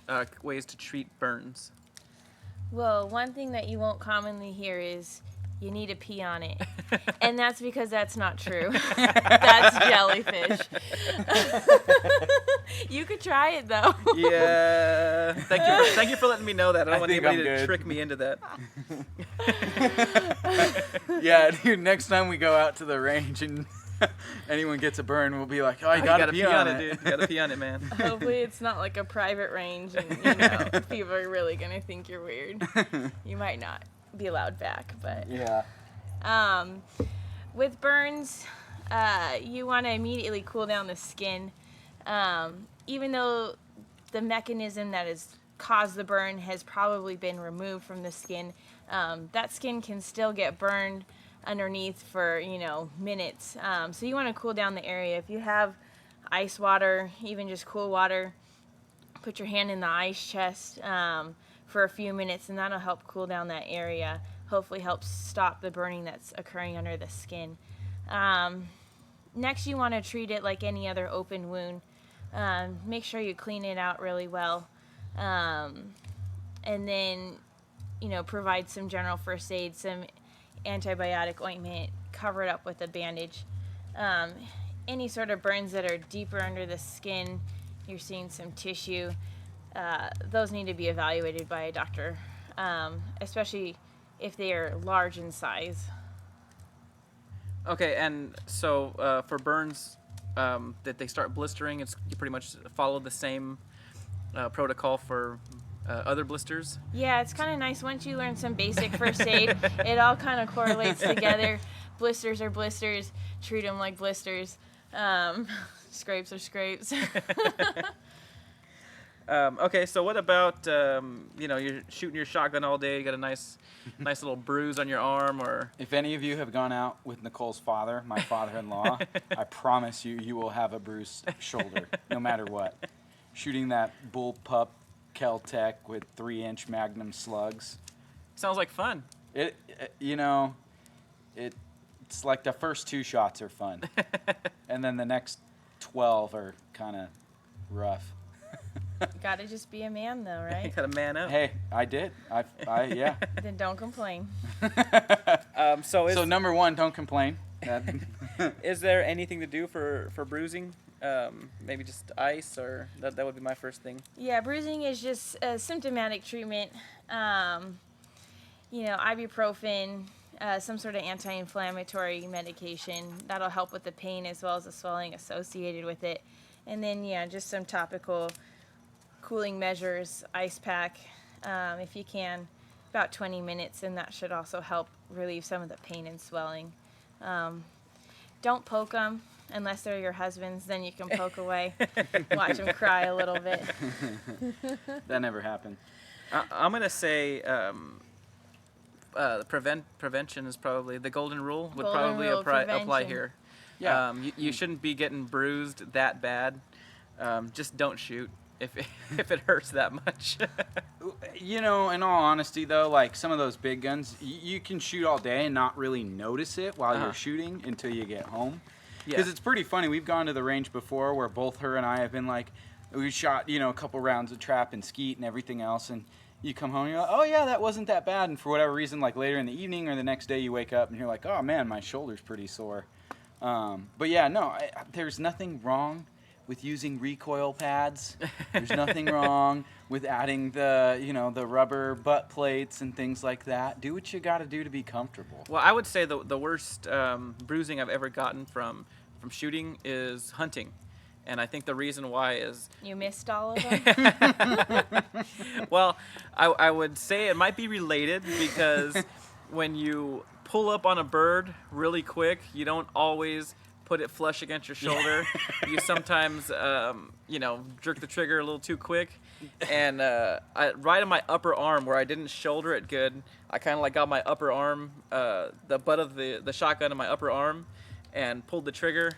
ways to treat burns? Well, one thing that you won't commonly hear is you need to pee on it. And that's because that's not true. That's jellyfish. You could try it though. Yeah. Thank you for letting me know that. I don't want think anybody I'm to good. trick me into that. Yeah, dude. Next time we go out to the range and anyone gets a burn, we'll be like, "Oh, you gotta pee on it, dude. You gotta pee on it, man. Hopefully it's not like a private range and people are really gonna think you're weird. You might not be allowed back, but Yeah. with burns, you want to immediately cool down the skin. Even though the mechanism that has caused the burn has probably been removed from the skin, that skin can still get burned underneath for, minutes. So you want to cool down the area. If you have ice water, even just cool water, put your hand in the ice chest for a few minutes, and that'll help cool down that area. Hopefully helps stop the burning that's occurring under the skin. Next, you want to treat it like any other open wound. Make sure you clean it out really well. And then, provide some general first aid, some antibiotic ointment, cover it up with a bandage. any sort of burns that are deeper under the skin, you're seeing some tissue, those need to be evaluated by a doctor, especially if they are large in size. Okay, and so for burns that they start blistering, you pretty much follow the same protocol for other blisters. Yeah, it's kind of nice once you learn some basic first aid. It all kind of correlates together. Blisters are blisters. Treat them like blisters. Scrapes are scrapes. Okay, so what about you're shooting your shotgun all day, you got a nice little bruise on your arm, or If any of you have gone out with Nicole's father, my father-in-law, I promise you will have a bruised shoulder, no matter what. Shooting that bullpup Kel-Tec with 3-inch Magnum slugs. sounds like fun. It's like the first 2 shots are fun, and then the next 12 are kind of rough. Gotta just be a man, though, You right? got to man up. Hey, I did. Yeah. Then don't complain. So Number 1, don't complain. is there anything to do for bruising? Maybe just ice, or that would be my first thing. Yeah, bruising is just a symptomatic treatment. Ibuprofen, some sort of anti-inflammatory medication. That'll help with the pain as well as the swelling associated with it. And then, just some topical cooling measures, ice pack, if you can, about 20 minutes, and that should also help relieve some of the pain and swelling. Don't poke them unless they're your husband's, then you can poke away, watch them cry a little bit. That never happened. I'm gonna say prevention is probably the golden rule. Would Golden probably rule, apply prevention. here. Yeah. You shouldn't be getting bruised that bad. Just don't shoot if it hurts that much. In all honesty, though, like some of those big guns, you can shoot all day and not really notice it while you're shooting until you get home. Because it's pretty funny. We've gone to the range before where both her and I have been like, we shot, a couple rounds of trap and skeet and everything else, and you come home and you're like, oh yeah, that wasn't that bad. And for whatever reason, like later in the evening or the next day, you wake up and you're like, oh man, my shoulder's pretty sore. But yeah, no, there's nothing wrong with using recoil pads. There's nothing wrong with adding the rubber butt plates and things like that. Do what you got to do to be comfortable. Well, I would say the worst bruising I've ever gotten from shooting is hunting. And I think the reason why is... You missed all of them? Well, I would say it might be related because when you pull up on a bird really quick, you don't always put it flush against your shoulder. You sometimes, jerk the trigger a little too quick. And right on my upper arm where I didn't shoulder it good, I kind of like got my upper arm, the butt of the shotgun in my upper arm and pulled the trigger.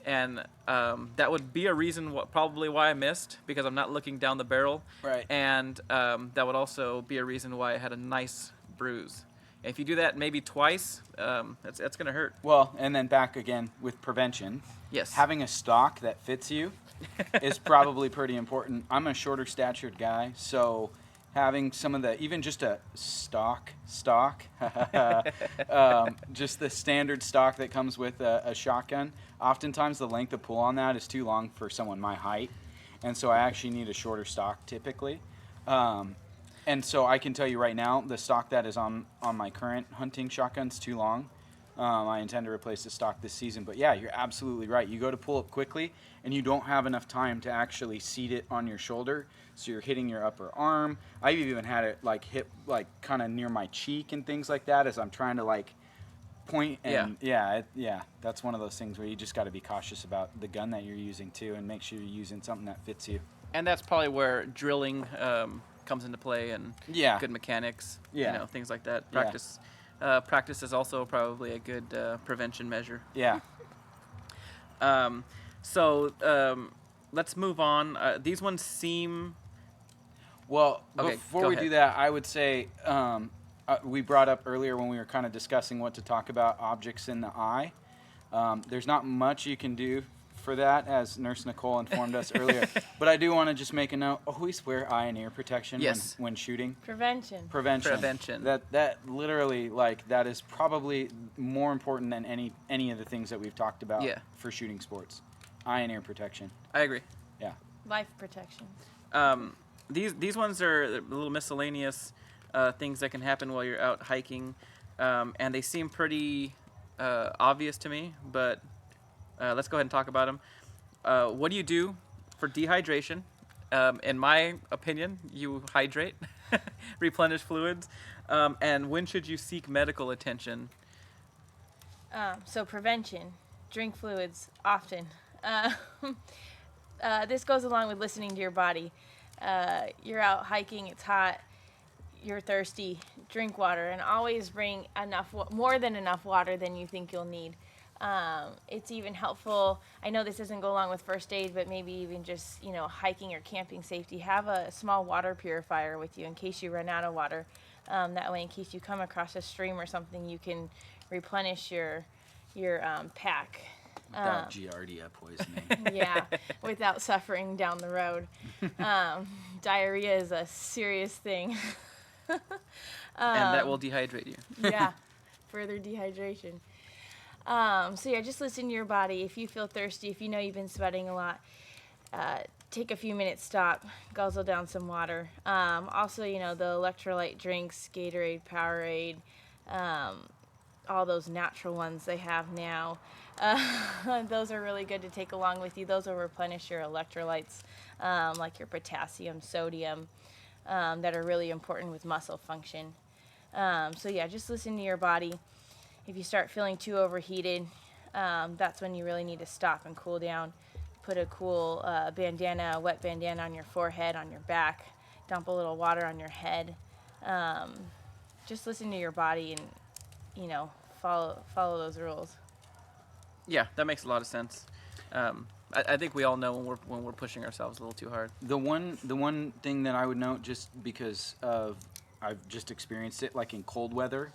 And that would be a reason probably why I missed, because I'm not looking down the barrel. Right. And that would also be a reason why I had a nice bruise. And if you do that maybe twice, that's going to hurt. Well, and then back again with prevention. Yes. Having a stock that fits you is probably pretty important. I'm a shorter statured guy, so having some of even just a stock, just the standard stock that comes with a shotgun, oftentimes the length of pull on that is too long for someone my height, and so I actually need a shorter stock typically. And so I can tell you right now, the stock that is on my current hunting shotgun's too long. I intend to replace the stock this season. But yeah, you're absolutely right. You go to pull up quickly, and you don't have enough time to actually seat it on your shoulder, so you're hitting your upper arm. I've even had it hit kind of near my cheek and things like that as I'm trying to point. And yeah, that's one of those things where you just got to be cautious about the gun that you're using too, and make sure you're using something that fits you. And that's probably where drilling comes into play, and good mechanics, things like that. Practice. Practice is also probably a good prevention measure. Yeah. So let's move on. These ones seem... Well, Okay, before go we ahead. do that, I would say we brought up earlier when we were kind of discussing what to talk about, objects in the eye. There's not much you can do for that, as Nurse Nicole informed us earlier. But I do want to just make a note. Always wear eye and ear protection Yes. when shooting. Prevention. Prevention. That literally, like, that is probably more important than any of the things that we've talked about for shooting sports. Eye and ear protection. I agree. Yeah. Life protection. These ones are a little miscellaneous things that can happen while you're out hiking, and they seem pretty obvious to me, but let's go ahead and talk about them. What do you do for dehydration? In my opinion, you hydrate, replenish fluids, and when should you seek medical attention? So prevention, drink fluids often. This goes along with listening to your body. You're out hiking, it's hot, you're thirsty, drink water, and always bring more than enough water than you think you'll need. It's even helpful. I know this doesn't go along with first aid, but maybe even just, hiking or camping safety. Have a small water purifier with you in case you run out of water. That way, in case you come across a stream or something, you can replenish your pack. Without Giardia poisoning. Yeah, without suffering down the road. Diarrhea is a serious thing. And that will dehydrate you. Yeah, further dehydration. So yeah, just listen to your body. If you feel thirsty, if you know you've been sweating a lot, take a few minutes, stop, guzzle down some water. Also, the electrolyte drinks, Gatorade, Powerade, all those natural ones they have now. Those are really good to take along with you. Those will replenish your electrolytes, like your potassium, sodium, that are really important with muscle function. So yeah, just listen to your body. If you start feeling too overheated, that's when you really need to stop and cool down. Put a cool wet bandana on your forehead, on your back. Dump a little water on your head. Just listen to your body and, follow those rules. Yeah, that makes a lot of sense. I think we all know when we're pushing ourselves a little too hard. The one thing that I would note, just because I've just experienced it, like in cold weather,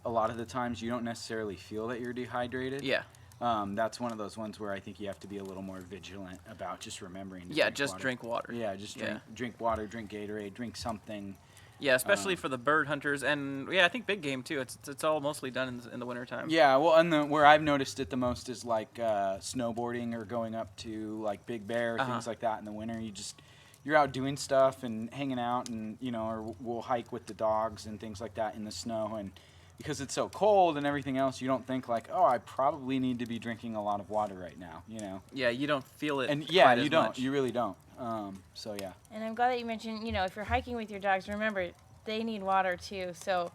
a lot of the times you don't necessarily feel that you're dehydrated. Yeah. That's one of those ones where I think you have to be a little more vigilant about just remembering to drink water. Yeah, just drink water, drink Gatorade, drink something. Yeah, especially for the bird hunters, and I think big game too. It's all mostly done in the wintertime. Yeah, well, and where I've noticed it the most is like snowboarding or going up to like Big Bear, things like that in the winter. You're out doing stuff and hanging out, and or we'll hike with the dogs and things like that in the snow, and because it's so cold and everything else, you don't think like, oh, I probably need to be drinking a lot of water right now, Yeah, you don't feel it. And yeah, quite you as don't. much. You really don't. So yeah. And I'm glad that you mentioned, if you're hiking with your dogs, remember, they need water too. So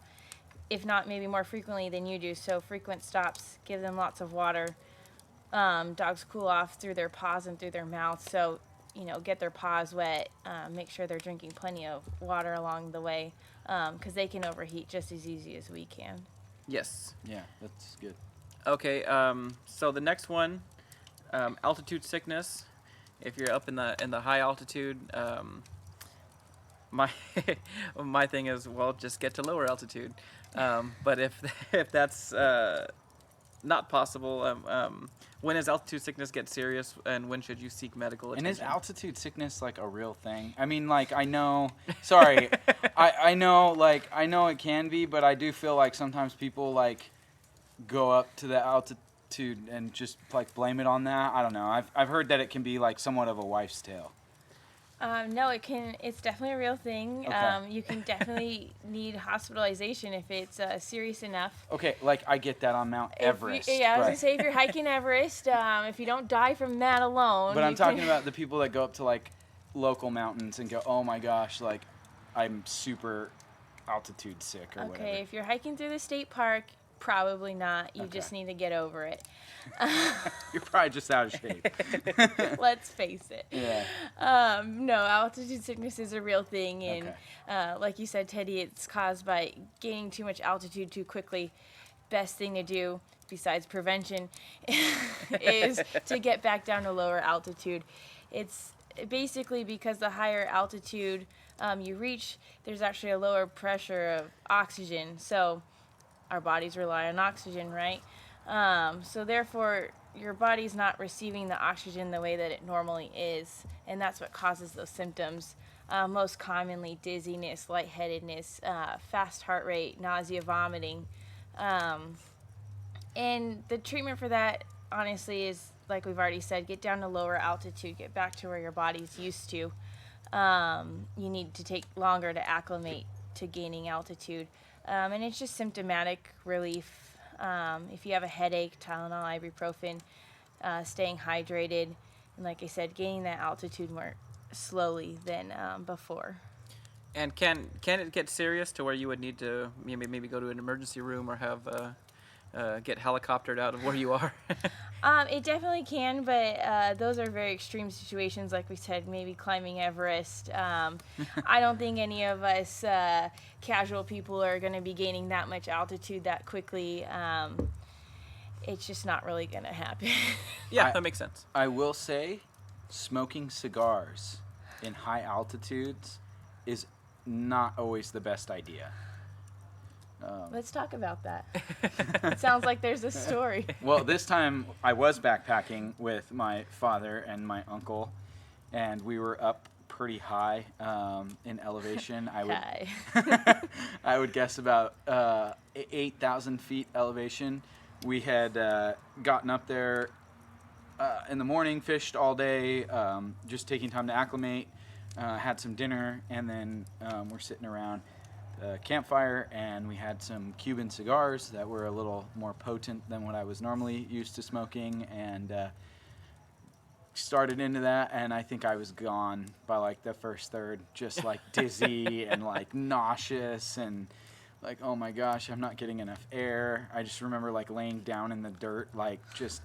if not, maybe more frequently than you do. So frequent stops, give them lots of water. Dogs cool off through their paws and through their mouths. So, get their paws wet. Make sure they're drinking plenty of water along the way, because they can overheat just as easy as we can. Yes. Yeah, that's good. Okay. So the next one, altitude sickness. If you're up in the high altitude, my thing is, well, just get to lower altitude. But if that's not possible, when does altitude sickness get serious, and when should you seek medical attention? And is altitude sickness like a real thing? I mean, like, I know. Sorry, I know it can be, but I do feel like sometimes people like go up to the altitude and just like blame it on that. I don't know. I've heard that it can be like somewhat of a wife's tale. No, it can. It's definitely a real thing. Okay. You can definitely need hospitalization if it's serious enough. Okay, like I get that on Mount Everest. I was gonna say if you're hiking Everest, if you don't die from that alone. But I'm talking about the people that go up to like local mountains and go, oh my gosh, like I'm super altitude sick or whatever. Okay, if you're hiking through the state park, probably not. You just need to get over it. You're probably just out of shape. Let's face it. Yeah. No, altitude sickness is a real thing, and like you said, Teddy, it's caused by gaining too much altitude too quickly. Best thing to do, besides prevention, is to get back down to lower altitude. It's basically because the higher altitude you reach, there's actually a lower pressure of oxygen. So our bodies rely on oxygen, right? So therefore, your body's not receiving the oxygen the way that it normally is, and that's what causes those symptoms. Most commonly dizziness, lightheadedness, fast heart rate, nausea, vomiting. And the treatment for that, honestly, is, like we've already said, get down to lower altitude, get back to where your body's used to. You need to take longer to acclimate to gaining altitude. And it's just symptomatic relief. If you have a headache, Tylenol, ibuprofen, staying hydrated, and like I said, gaining that altitude more slowly than before. And can it get serious to where you would need to maybe go to an emergency room or have get helicoptered out of where you are? It definitely can, but those are very extreme situations. Like we said, maybe climbing Everest. I don't think any of us casual people are going to be gaining that much altitude that quickly. It's just not really going to happen. Yeah, that makes sense. I will say, smoking cigars in high altitudes is not always the best idea. Let's talk about that. It sounds like there's a story. Well, this time I was backpacking with my father and my uncle, and we were up pretty high in elevation. I would guess about 8,000 feet elevation. We had gotten up there in the morning, fished all day, just taking time to acclimate, had some dinner, and then we're sitting around a campfire, and we had some Cuban cigars that were a little more potent than what I was normally used to smoking, and started into that, and I think I was gone by like the first third, just like dizzy and like nauseous and like, oh my gosh, I'm not getting enough air. I just remember like laying down in the dirt, like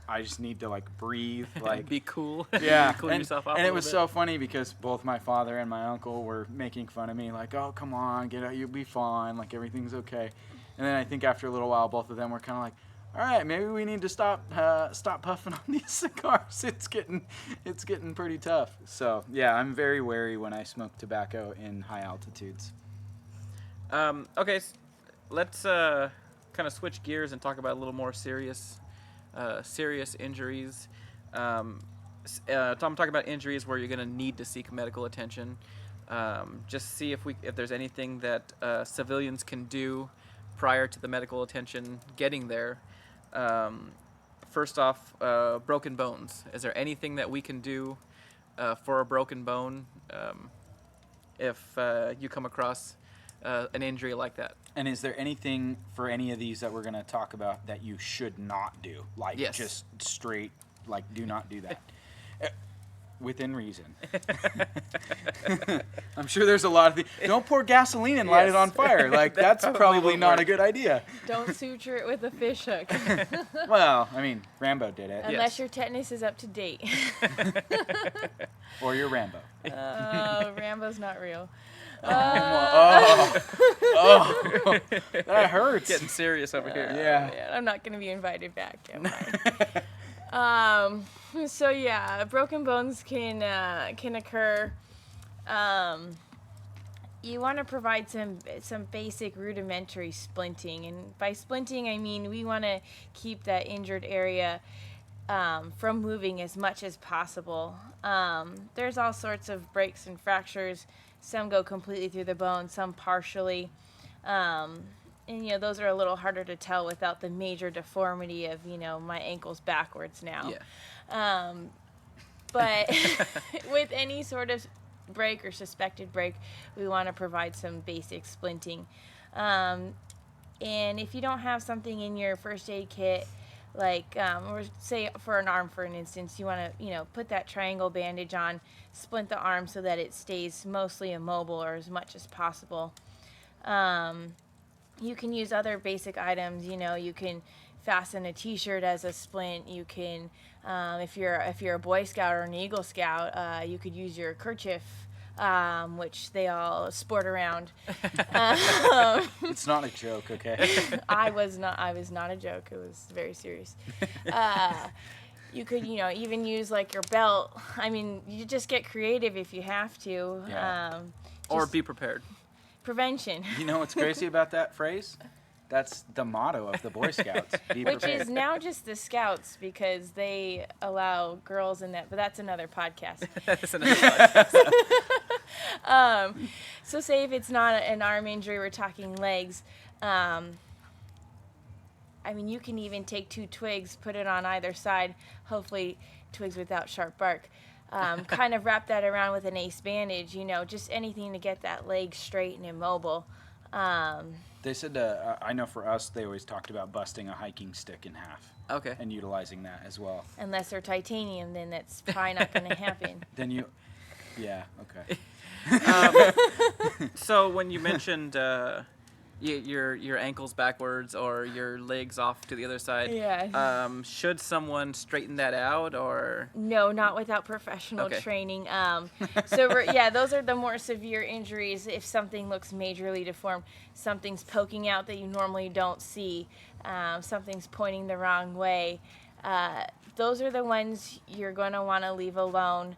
I just need to like breathe, like be cool. Yeah, cool yourself off and a it was little so funny because both my father and my uncle were making fun of me, like, oh come on, get out, you'll be fine, like everything's okay. And then I think after a little while, both of them were kind of like, all right, maybe we need to stop puffing on these cigars. It's getting pretty tough. So yeah, I'm very wary when I smoke tobacco in high altitudes. Okay, let's kind of switch gears and talk about a little more serious injuries. I'm talking about injuries where you're going to need to seek medical attention. Just see if there's anything that civilians can do prior to the medical attention getting there. First off, broken bones. Is there anything that we can do for a broken bone if you come across an injury like that? And is there anything for any of these that we're going to talk about that you should not do? Like, yes. Just straight, like, do not do that. Within reason. I'm sure there's a lot of things. Don't pour gasoline and light it on fire. Like, that's probably not a good idea. Don't suture it with a fish hook. Well, I mean, Rambo did it. Unless your tetanus is up to date. Or you're Rambo. Oh, Rambo's not real. That hurts. Getting serious over here. Yeah. I'm not going to be invited back. So yeah, broken bones can occur. You want to provide some basic rudimentary splinting, and by splinting I mean we want to keep that injured area from moving as much as possible. There's all sorts of breaks and fractures. Some go completely through the bone, some partially. And, those are a little harder to tell without the major deformity of, my ankle's backwards now. Yeah. But with any sort of break or suspected break, we want to provide some basic splinting. And if you don't have something in your first aid kit, like, or say for an arm, for an instance, you want to, put that triangle bandage on, splint the arm so that it stays mostly immobile or as much as possible. You can use other basic items. You can fasten a T-shirt as a splint. You can, if you're a Boy Scout or an Eagle Scout, you could use your kerchief, which they all sport around. It's not a joke, okay? I was not a joke. It was very serious. You could, even use like your belt. I mean, you just get creative if you have to. Yeah. Or be prepared. Prevention. You know what's crazy about that phrase? That's the motto of the Boy Scouts. Be Which prepared. is now just the Scouts because they allow girls in that, but that's another podcast. That's another podcast. So say if it's not an arm injury, we're talking legs. I mean, you can even take 2 twigs, put it on either side, hopefully twigs without sharp bark. Kind of wrap that around with an ace bandage, just anything to get that leg straight and immobile. They said, I know for us, they always talked about busting a hiking stick in half. Okay. And utilizing that as well. Unless they're titanium, then that's probably not going to happen. Then yeah, okay. So when you mentioned your ankles backwards or your legs off to the other side, Yeah. should someone straighten that out or? No, not without professional Okay. training. Those are the more severe injuries. If something looks majorly deformed, something's poking out that you normally don't see, something's pointing the wrong way. Those are the ones you're going to want to leave alone.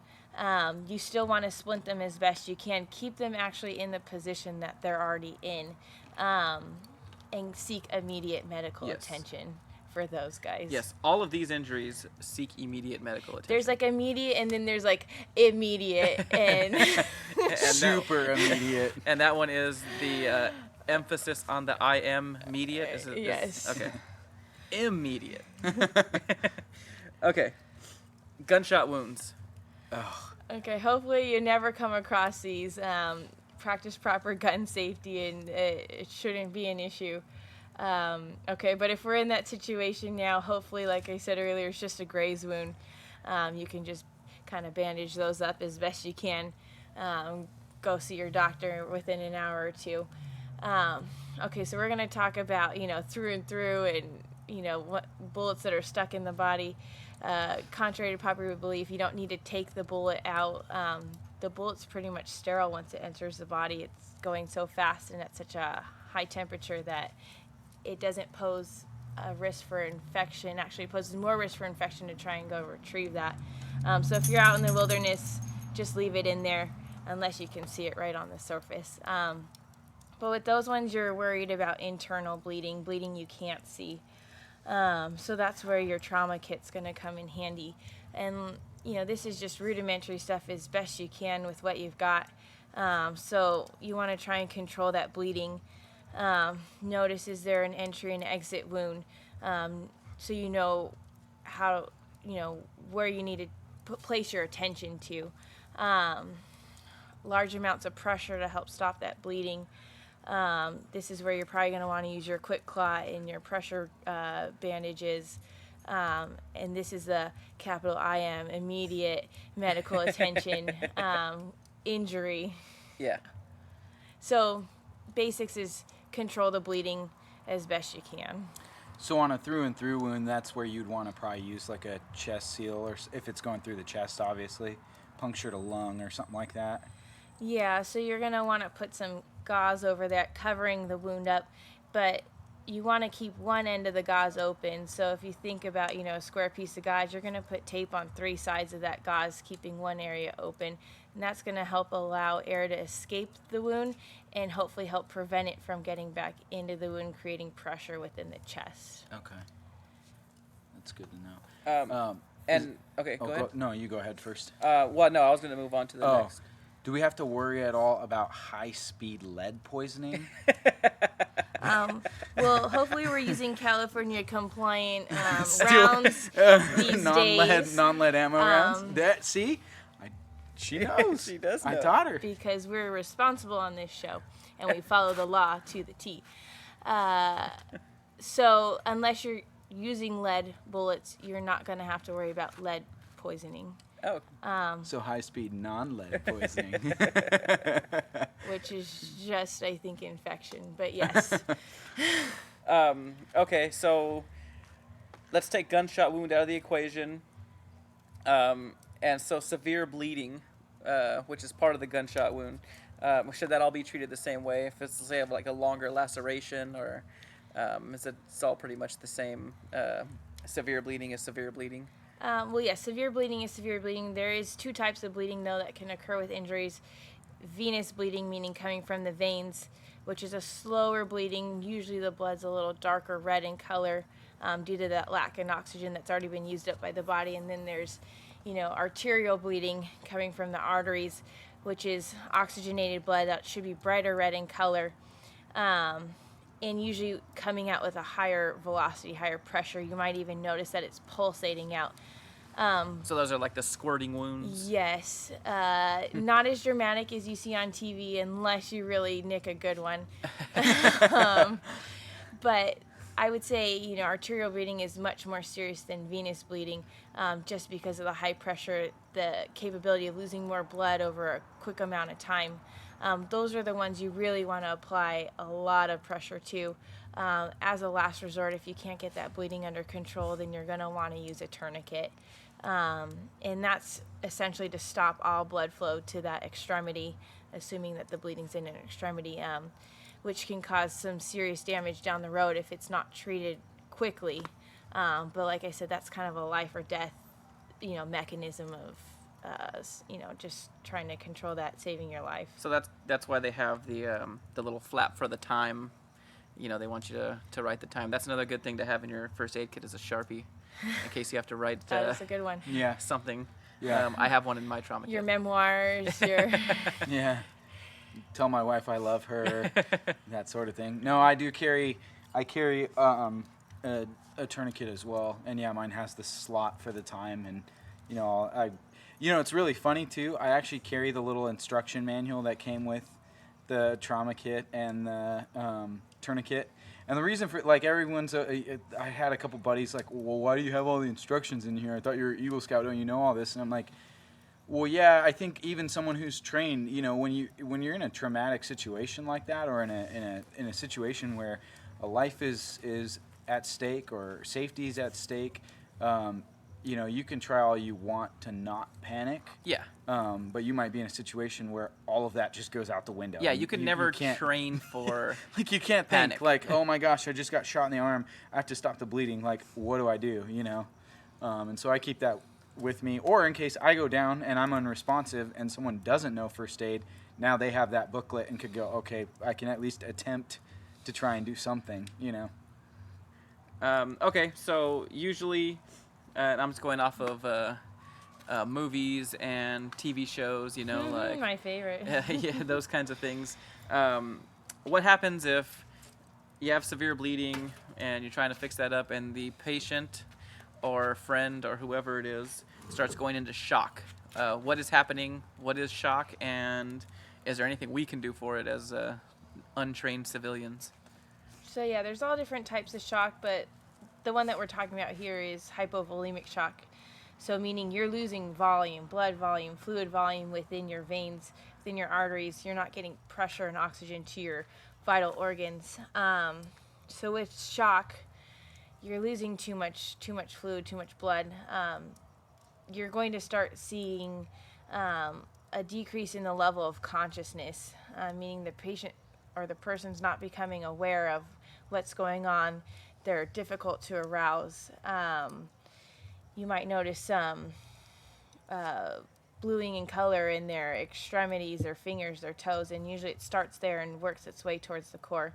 You still want to splint them as best you can. Keep them actually in the position that they're already in, and seek immediate medical Yes. attention for those guys. Yes, all of these injuries seek immediate medical attention. There's like immediate, and then there's like immediate, and Super immediate. And that one is the emphasis on the I am immediate. Yes. Okay. Immediate. Okay. Gunshot wounds. okay. Hopefully, you never come across these. Practice proper gun safety, and it shouldn't be an issue. Okay, but if we're in that situation now, hopefully, like I said earlier, it's just a graze wound. You can just kind of bandage those up as best you can. Go see your doctor within an hour or 2. Okay, so we're going to talk about, through and through, and, what bullets that are stuck in the body. Contrary to popular belief, you don't need to take the bullet out. The bullet's pretty much sterile once it enters the body. It's going so fast and at such a high temperature that it doesn't pose a risk for infection. Actually, it poses more risk for infection to try and go retrieve that. So if you're out in the wilderness, just leave it in there unless you can see it right on the surface. But with those ones, you're worried about internal bleeding you can't see. So that's where your trauma kit's going to come in handy. And, this is just rudimentary stuff as best you can with what you've got. So you want to try and control that bleeding. Notice, is there an entry and exit wound? So you know how, where you need to place your attention to. Large amounts of pressure to help stop that bleeding. This is where you're probably going to want to use your quick clot and your pressure bandages. And this is the capital I am, immediate medical attention injury. Yeah. So basics is control the bleeding as best you can. So on a through and through wound, that's where you'd want to probably use like a chest seal, or if it's going through the chest, obviously, punctured a lung or something like that. Yeah, so you're going to want to put some gauze over that, covering the wound up, but you want to keep one end of the gauze open. So if you think about, a square piece of gauze, you're going to put tape on 3 sides of that gauze, keeping one area open. And that's going to help allow air to escape the wound and hopefully help prevent it from getting back into the wound, creating pressure within the chest. Okay. That's good to know. Okay, go ahead. No, you go ahead first. No, I was going to move on to the next. Do we have to worry at all about high-speed lead poisoning? Well, hopefully we're using California compliant rounds these days. Non-lead ammo rounds. See? She knows. She does know. I taught her. Because we're responsible on this show, and we follow the law to the T. So unless you're using lead bullets, you're not going to have to worry about lead poisoning. Oh. So high-speed non-lead poisoning. Which is just, I think, infection. But yes. Okay, so let's take gunshot wound out of the equation. And so severe bleeding, which is part of the gunshot wound, should that all be treated the same way? If it's, say, like a longer laceration, or is it's all pretty much the same? Severe bleeding is severe bleeding. Well, yes, severe bleeding is severe bleeding. There is 2 types of bleeding, though, that can occur with injuries. Venous bleeding, meaning coming from the veins, which is a slower bleeding. Usually the blood's a little darker red in color due to that lack of oxygen that's already been used up by the body. And then there's, arterial bleeding coming from the arteries, which is oxygenated blood that should be brighter red in color. And usually coming out with a higher velocity, higher pressure. You might even notice that it's pulsating out. So those are like the squirting wounds? Yes. Not as dramatic as you see on TV unless you really nick a good one. But I would say, arterial bleeding is much more serious than venous bleeding just because of the high pressure, the capability of losing more blood over a quick amount of time. Those are the ones you really want to apply a lot of pressure to. As a last resort, if you can't get that bleeding under control, then you're going to want to use a tourniquet. And that's essentially to stop all blood flow to that extremity, assuming that the bleeding's in an extremity, which can cause some serious damage down the road if it's not treated quickly. But like I said, that's kind of a life or death, mechanism of just trying to control that, saving your life. So that's why they have the little flap for the time. They want you to write the time. That's another good thing to have in your first aid kit is a Sharpie, in case you have to write That's a good one. Yeah. something. Yeah. I have one in my trauma Your kit. memoirs, your... Yeah. Tell my wife I love her, that sort of thing. No, I carry a tourniquet as well. And yeah, mine has the slot for the time. And, it's really funny too. I actually carry the little instruction manual that came with the trauma kit and the tourniquet. And the reason for everyone's, I had a couple buddies like, well, why do you have all the instructions in here? I thought you were Eagle Scout. Don't you know all this? And I'm like, well, yeah. I think even someone who's trained, when you're in a traumatic situation like that, or in a situation where a life is at stake or safety is at stake, you can try all you want to not panic. Yeah. But you might be in a situation where all of that just goes out the window. Yeah, you could never train for you can't panic. think oh my gosh, I just got shot in the arm. I have to stop the bleeding. What do I do? And so I keep that with me. Or in case I go down and I'm unresponsive and someone doesn't know first aid, now they have that booklet and could go, okay, I can at least attempt to try and do something. Okay, so usually, I'm just going off of movies and TV shows, my favorite. yeah, those kinds of things. What happens if you have severe bleeding and you're trying to fix that up and the patient or friend or whoever it is starts going into shock? What is happening? What is shock? And is there anything we can do for it as untrained civilians? So yeah, there's all different types of shock, but the one that we're talking about here is hypovolemic shock. So meaning you're losing volume, blood volume, fluid volume within your veins, within your arteries. You're not getting pressure and oxygen to your vital organs. So with shock, you're losing too much fluid, too much blood. You're going to start seeing a decrease in the level of consciousness, meaning the patient or the person's not becoming aware of what's going on. They're difficult to arouse. You might notice some bluing in color in their extremities, their fingers, their toes, and usually it starts there and works its way towards the core.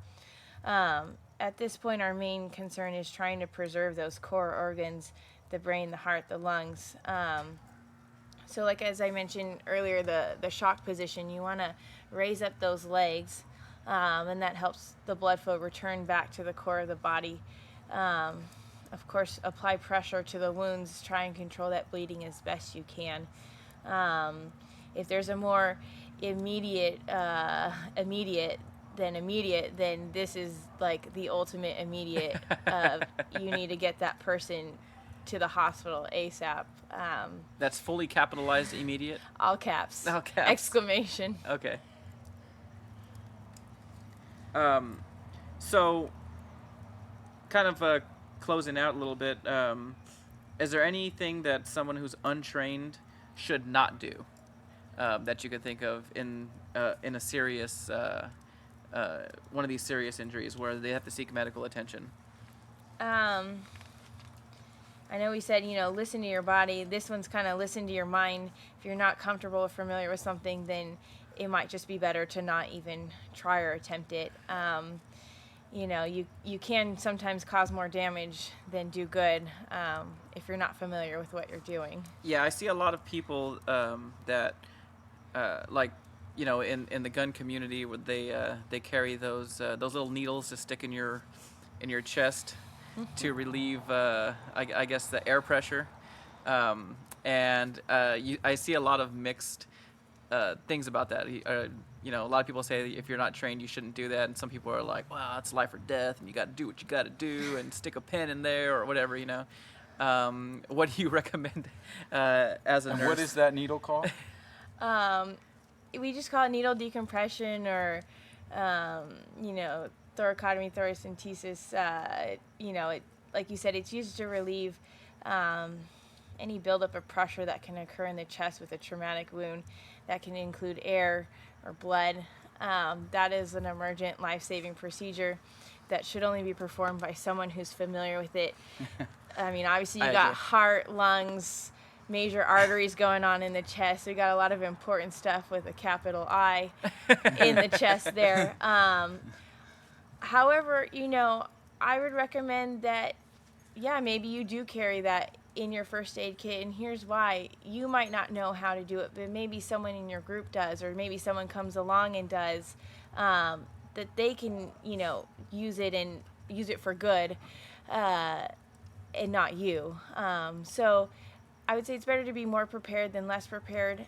At this point, our main concern is trying to preserve those core organs, the brain, the heart, the lungs. So like as I mentioned earlier, the shock position, you want to raise up those legs, and that helps the blood flow return back to the core of the body. Of course, apply pressure to the wounds, try and control that bleeding as best you can. If there's a more immediate, then this is like the ultimate immediate. You need to get that person to the hospital ASAP. That's fully capitalized immediate? All caps. All caps. Exclamation. Okay. So, kind of closing out a little bit, is there anything that someone who's untrained should not do that you could think of in a serious, one of these serious injuries where they have to seek medical attention? I know we said, listen to your body. This one's kind of listen to your mind. If you're not comfortable or familiar with something, then it might just be better to not even try or attempt it. You know, you can sometimes cause more damage than do good if you're not familiar with what you're doing. Yeah, I see a lot of people that like, you know, in the gun community where they carry those little needles to stick in your chest to relieve I guess the air pressure, and I see a lot of mixed things about that. You know, a lot of people say if you're not trained, you shouldn't do that, and some people are like, "Wow, it's life or death, and you got to do what you got to do, and stick a pin in there or whatever." You know, what do you recommend as a nurse? What is that needle called? We just call it needle decompression, or you know, thoracotomy, thoracentesis. You know, it, like you said, it's used to relieve any buildup of pressure that can occur in the chest with a traumatic wound. That can include air or blood. That is an emergent life-saving procedure that should only be performed by someone who's familiar with it. I mean, obviously you got heart, lungs, major arteries going on in the chest. We got a lot of important stuff with a capital I in the chest there. However, you know, I would recommend that, yeah, maybe you do carry that in your first aid kit, and here's why. You might not know how to do it, but maybe someone in your group does, or maybe someone comes along and does, that they can, you know, use it for good, and not you. So I would say it's better to be more prepared than less prepared.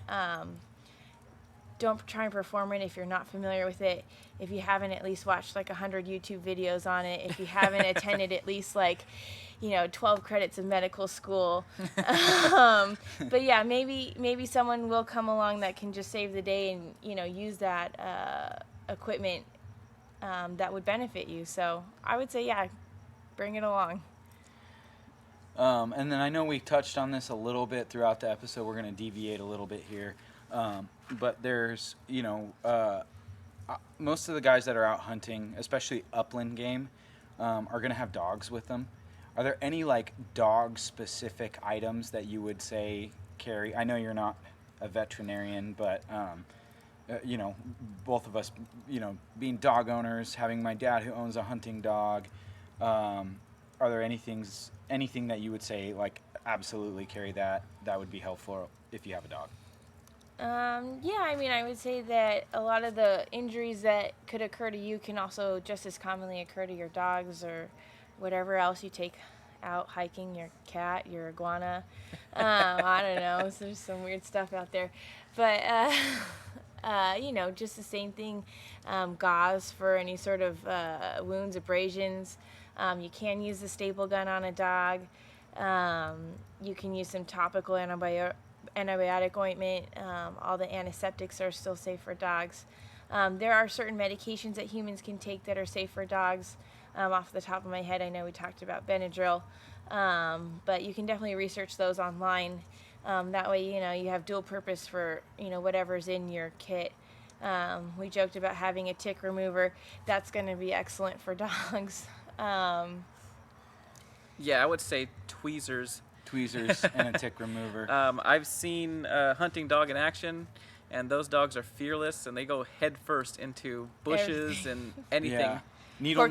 Don't try and perform it if you're not familiar with it. If you haven't at least watched like 100 YouTube videos on it, if you haven't attended at least like, you know, 12 credits of medical school. But yeah, maybe someone will come along that can just save the day and, you know, use that equipment that would benefit you. So I would say, yeah, bring it along. And then I know we touched on this a little bit throughout the episode. We're going to deviate a little bit here. But there's, you know, most of the guys that are out hunting, especially upland game, are going to have dogs with them. Are there any, like, dog-specific items that you would say carry? I know you're not a veterinarian, but, you know, both of us, you know, being dog owners, having my dad who owns a hunting dog, are there anything that you would say, like, absolutely carry that would be helpful if you have a dog? Yeah, I mean, I would say that a lot of the injuries that could occur to you can also just as commonly occur to your dogs or whatever else you take out hiking, your cat, your iguana. I don't know, so there's some weird stuff out there. But, you know, just the same thing, gauze for any sort of wounds, abrasions. You can use the staple gun on a dog. You can use some topical antibiotic ointment. All the antiseptics are still safe for dogs. There are certain medications that humans can take that are safe for dogs. Off the top of my head, I know we talked about Benadryl, but you can definitely research those online. That way, you know, you have dual purpose for, you know, whatever's in your kit. We joked about having a tick remover. That's going to be excellent for dogs. Yeah, I would say tweezers. Tweezers and a tick remover. I've seen a hunting dog in action, and those dogs are fearless, and they go head first into bushes and anything. Yeah. Needle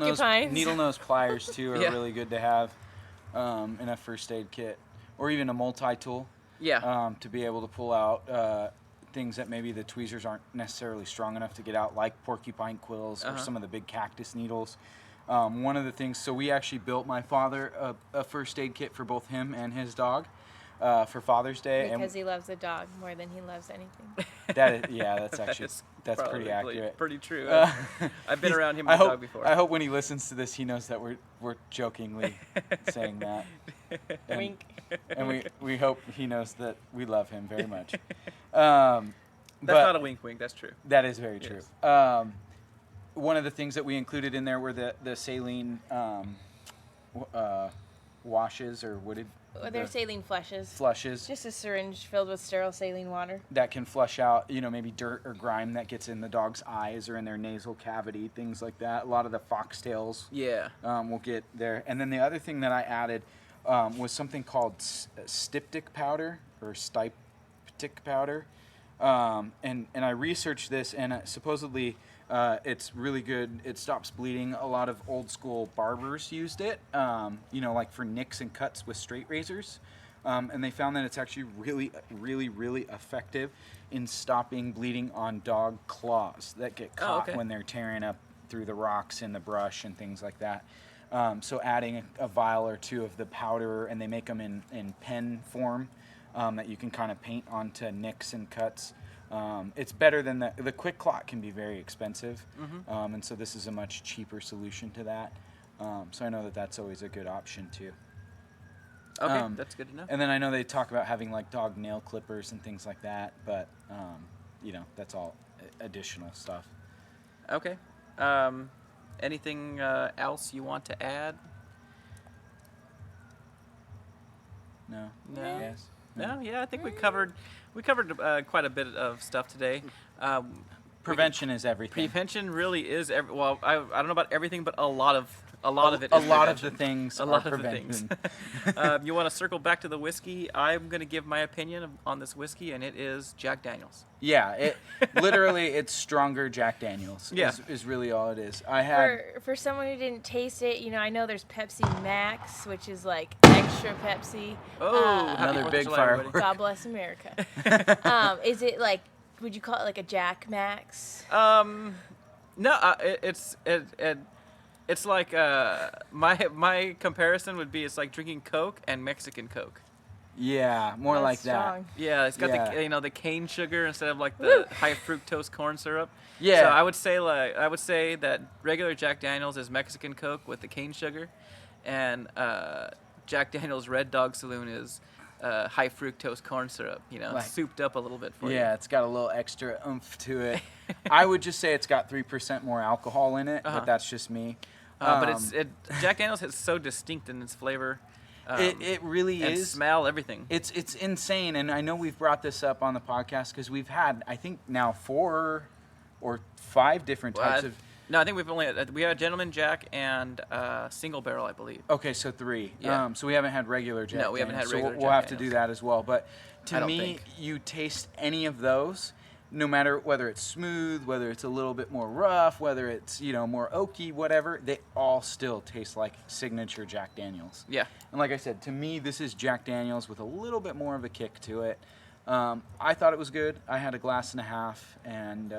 nose pliers, too, are really good to have in a first aid kit. Or even a multi-tool. Yeah. To be able to pull out things that maybe the tweezers aren't necessarily strong enough to get out, like porcupine quills or some of the big cactus needles. One of the things, so we actually built my father a first aid kit for both him and his dog for Father's Day. Because he loves the dog more than he loves anything. That's actually that's pretty accurate. Pretty true. I've been around him and his dog before. I hope when he listens to this, he knows that we're jokingly saying that. Wink. And we hope he knows that we love him very much. That's not a wink wink, that's true. That is very true. Yes. One of the things that we included in there were the saline washes, or what did... They're saline flushes. Flushes. Just a syringe filled with sterile saline water. That can flush out, you know, maybe dirt or grime that gets in the dog's eyes or in their nasal cavity, things like that. A lot of the foxtails will get there. And then the other thing that I added was something called styptic powder or styptic powder. And I researched this, and supposedly it's really good. It stops bleeding. A lot of old school barbers used it, like for nicks and cuts with straight razors. And they found that it's actually really, really, really effective in stopping bleeding on dog claws that get caught when they're tearing up through the rocks in the brush and things like that. So adding a vial or two of the powder, and they make them in pen form that you can kind of paint onto nicks and cuts. It's better than the quick clot can be very expensive, and so this is a much cheaper solution to that. So I know that that's always a good option too. Okay, that's good to know. And then I know they talk about having like dog nail clippers and things like that, but that's all additional stuff. Okay. Anything else you want to add? No. No. Yes. No. Yeah, I think we covered quite a bit of stuff today. Prevention is everything. Prevention really is well. I don't know about everything, but a lot of it. A is lot of prevention. the things A are lot of the prevention. things. You want to circle back to the whiskey? I'm going to give my opinion on this whiskey, and it is Jack Daniels. Yeah, it's stronger Jack Daniels. Yeah. is really all it is. I had For someone who didn't taste it, I know there's Pepsi Max, which is like extra Pepsi. Oh, happy another 4th of big July, firework. everybody. God bless America. Is it like, would you call it like a Jack Max? No, it's like my comparison would be it's like drinking Coke and Mexican Coke. Yeah, more That's like strong. Yeah, it's got Yeah. the cane sugar instead of like the high fructose corn syrup. Yeah. So I would say that regular Jack Daniels is Mexican Coke with the cane sugar, and Jack Daniels Red Dog Saloon is high fructose corn syrup. Like- Souped up a little bit for you. Yeah, it's got a little extra oomph to it. I would just say it's got 3% more alcohol in it, Uh-huh. but that's just me. But Jack Daniels is so distinct in its flavor. It really and is. smell, everything. It's insane, and I know we've brought this up on the podcast because we've had, I think now 4 or 5 different types of. No, I think we had Gentleman Jack and Single Barrel, I believe. Okay, so 3. Yeah. So we haven't had regular Jack. No, we haven't had Daniels, regular so we'll Jack have to do Daniels. that as well. But I to don't me, think. you taste any of those, no matter whether it's smooth, whether it's a little bit more rough, whether it's more oaky, whatever, they all still taste like signature Jack Daniels. Yeah. And like I said, to me, this is Jack Daniels with a little bit more of a kick to it. I thought it was good. I had a glass and a half, and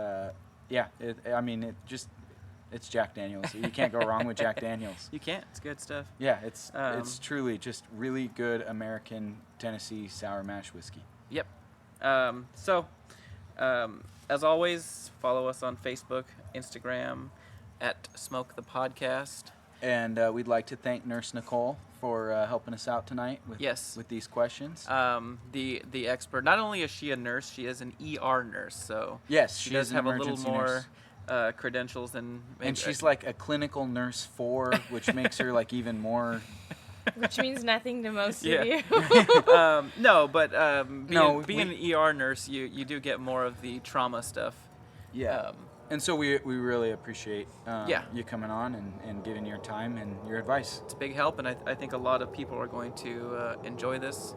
it's Jack Daniels. You can't go wrong with Jack Daniels. You can't. It's good stuff. Yeah, it's truly just really good American Tennessee sour mash whiskey. Yep. As always, follow us on Facebook, Instagram, at Smoke the Podcast. And we'd like to thank Nurse Nicole for helping us out tonight with these questions. The expert. Not only is she a nurse, she is an ER nurse. So yes, she she does is an have a little emergency more nurse. credentials than. And she's like a clinical nurse 4, which makes her like even more. Which means nothing to most Yeah. of you. No, but being an ER nurse, you do get more of the trauma stuff. Yeah. And so we really appreciate Yeah. you coming on and giving your time and your advice. It's a big help, and I think a lot of people are going to enjoy this.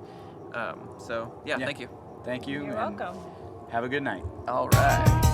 Yeah. Thank you. Thank you. You're and welcome. Have a good night. All right.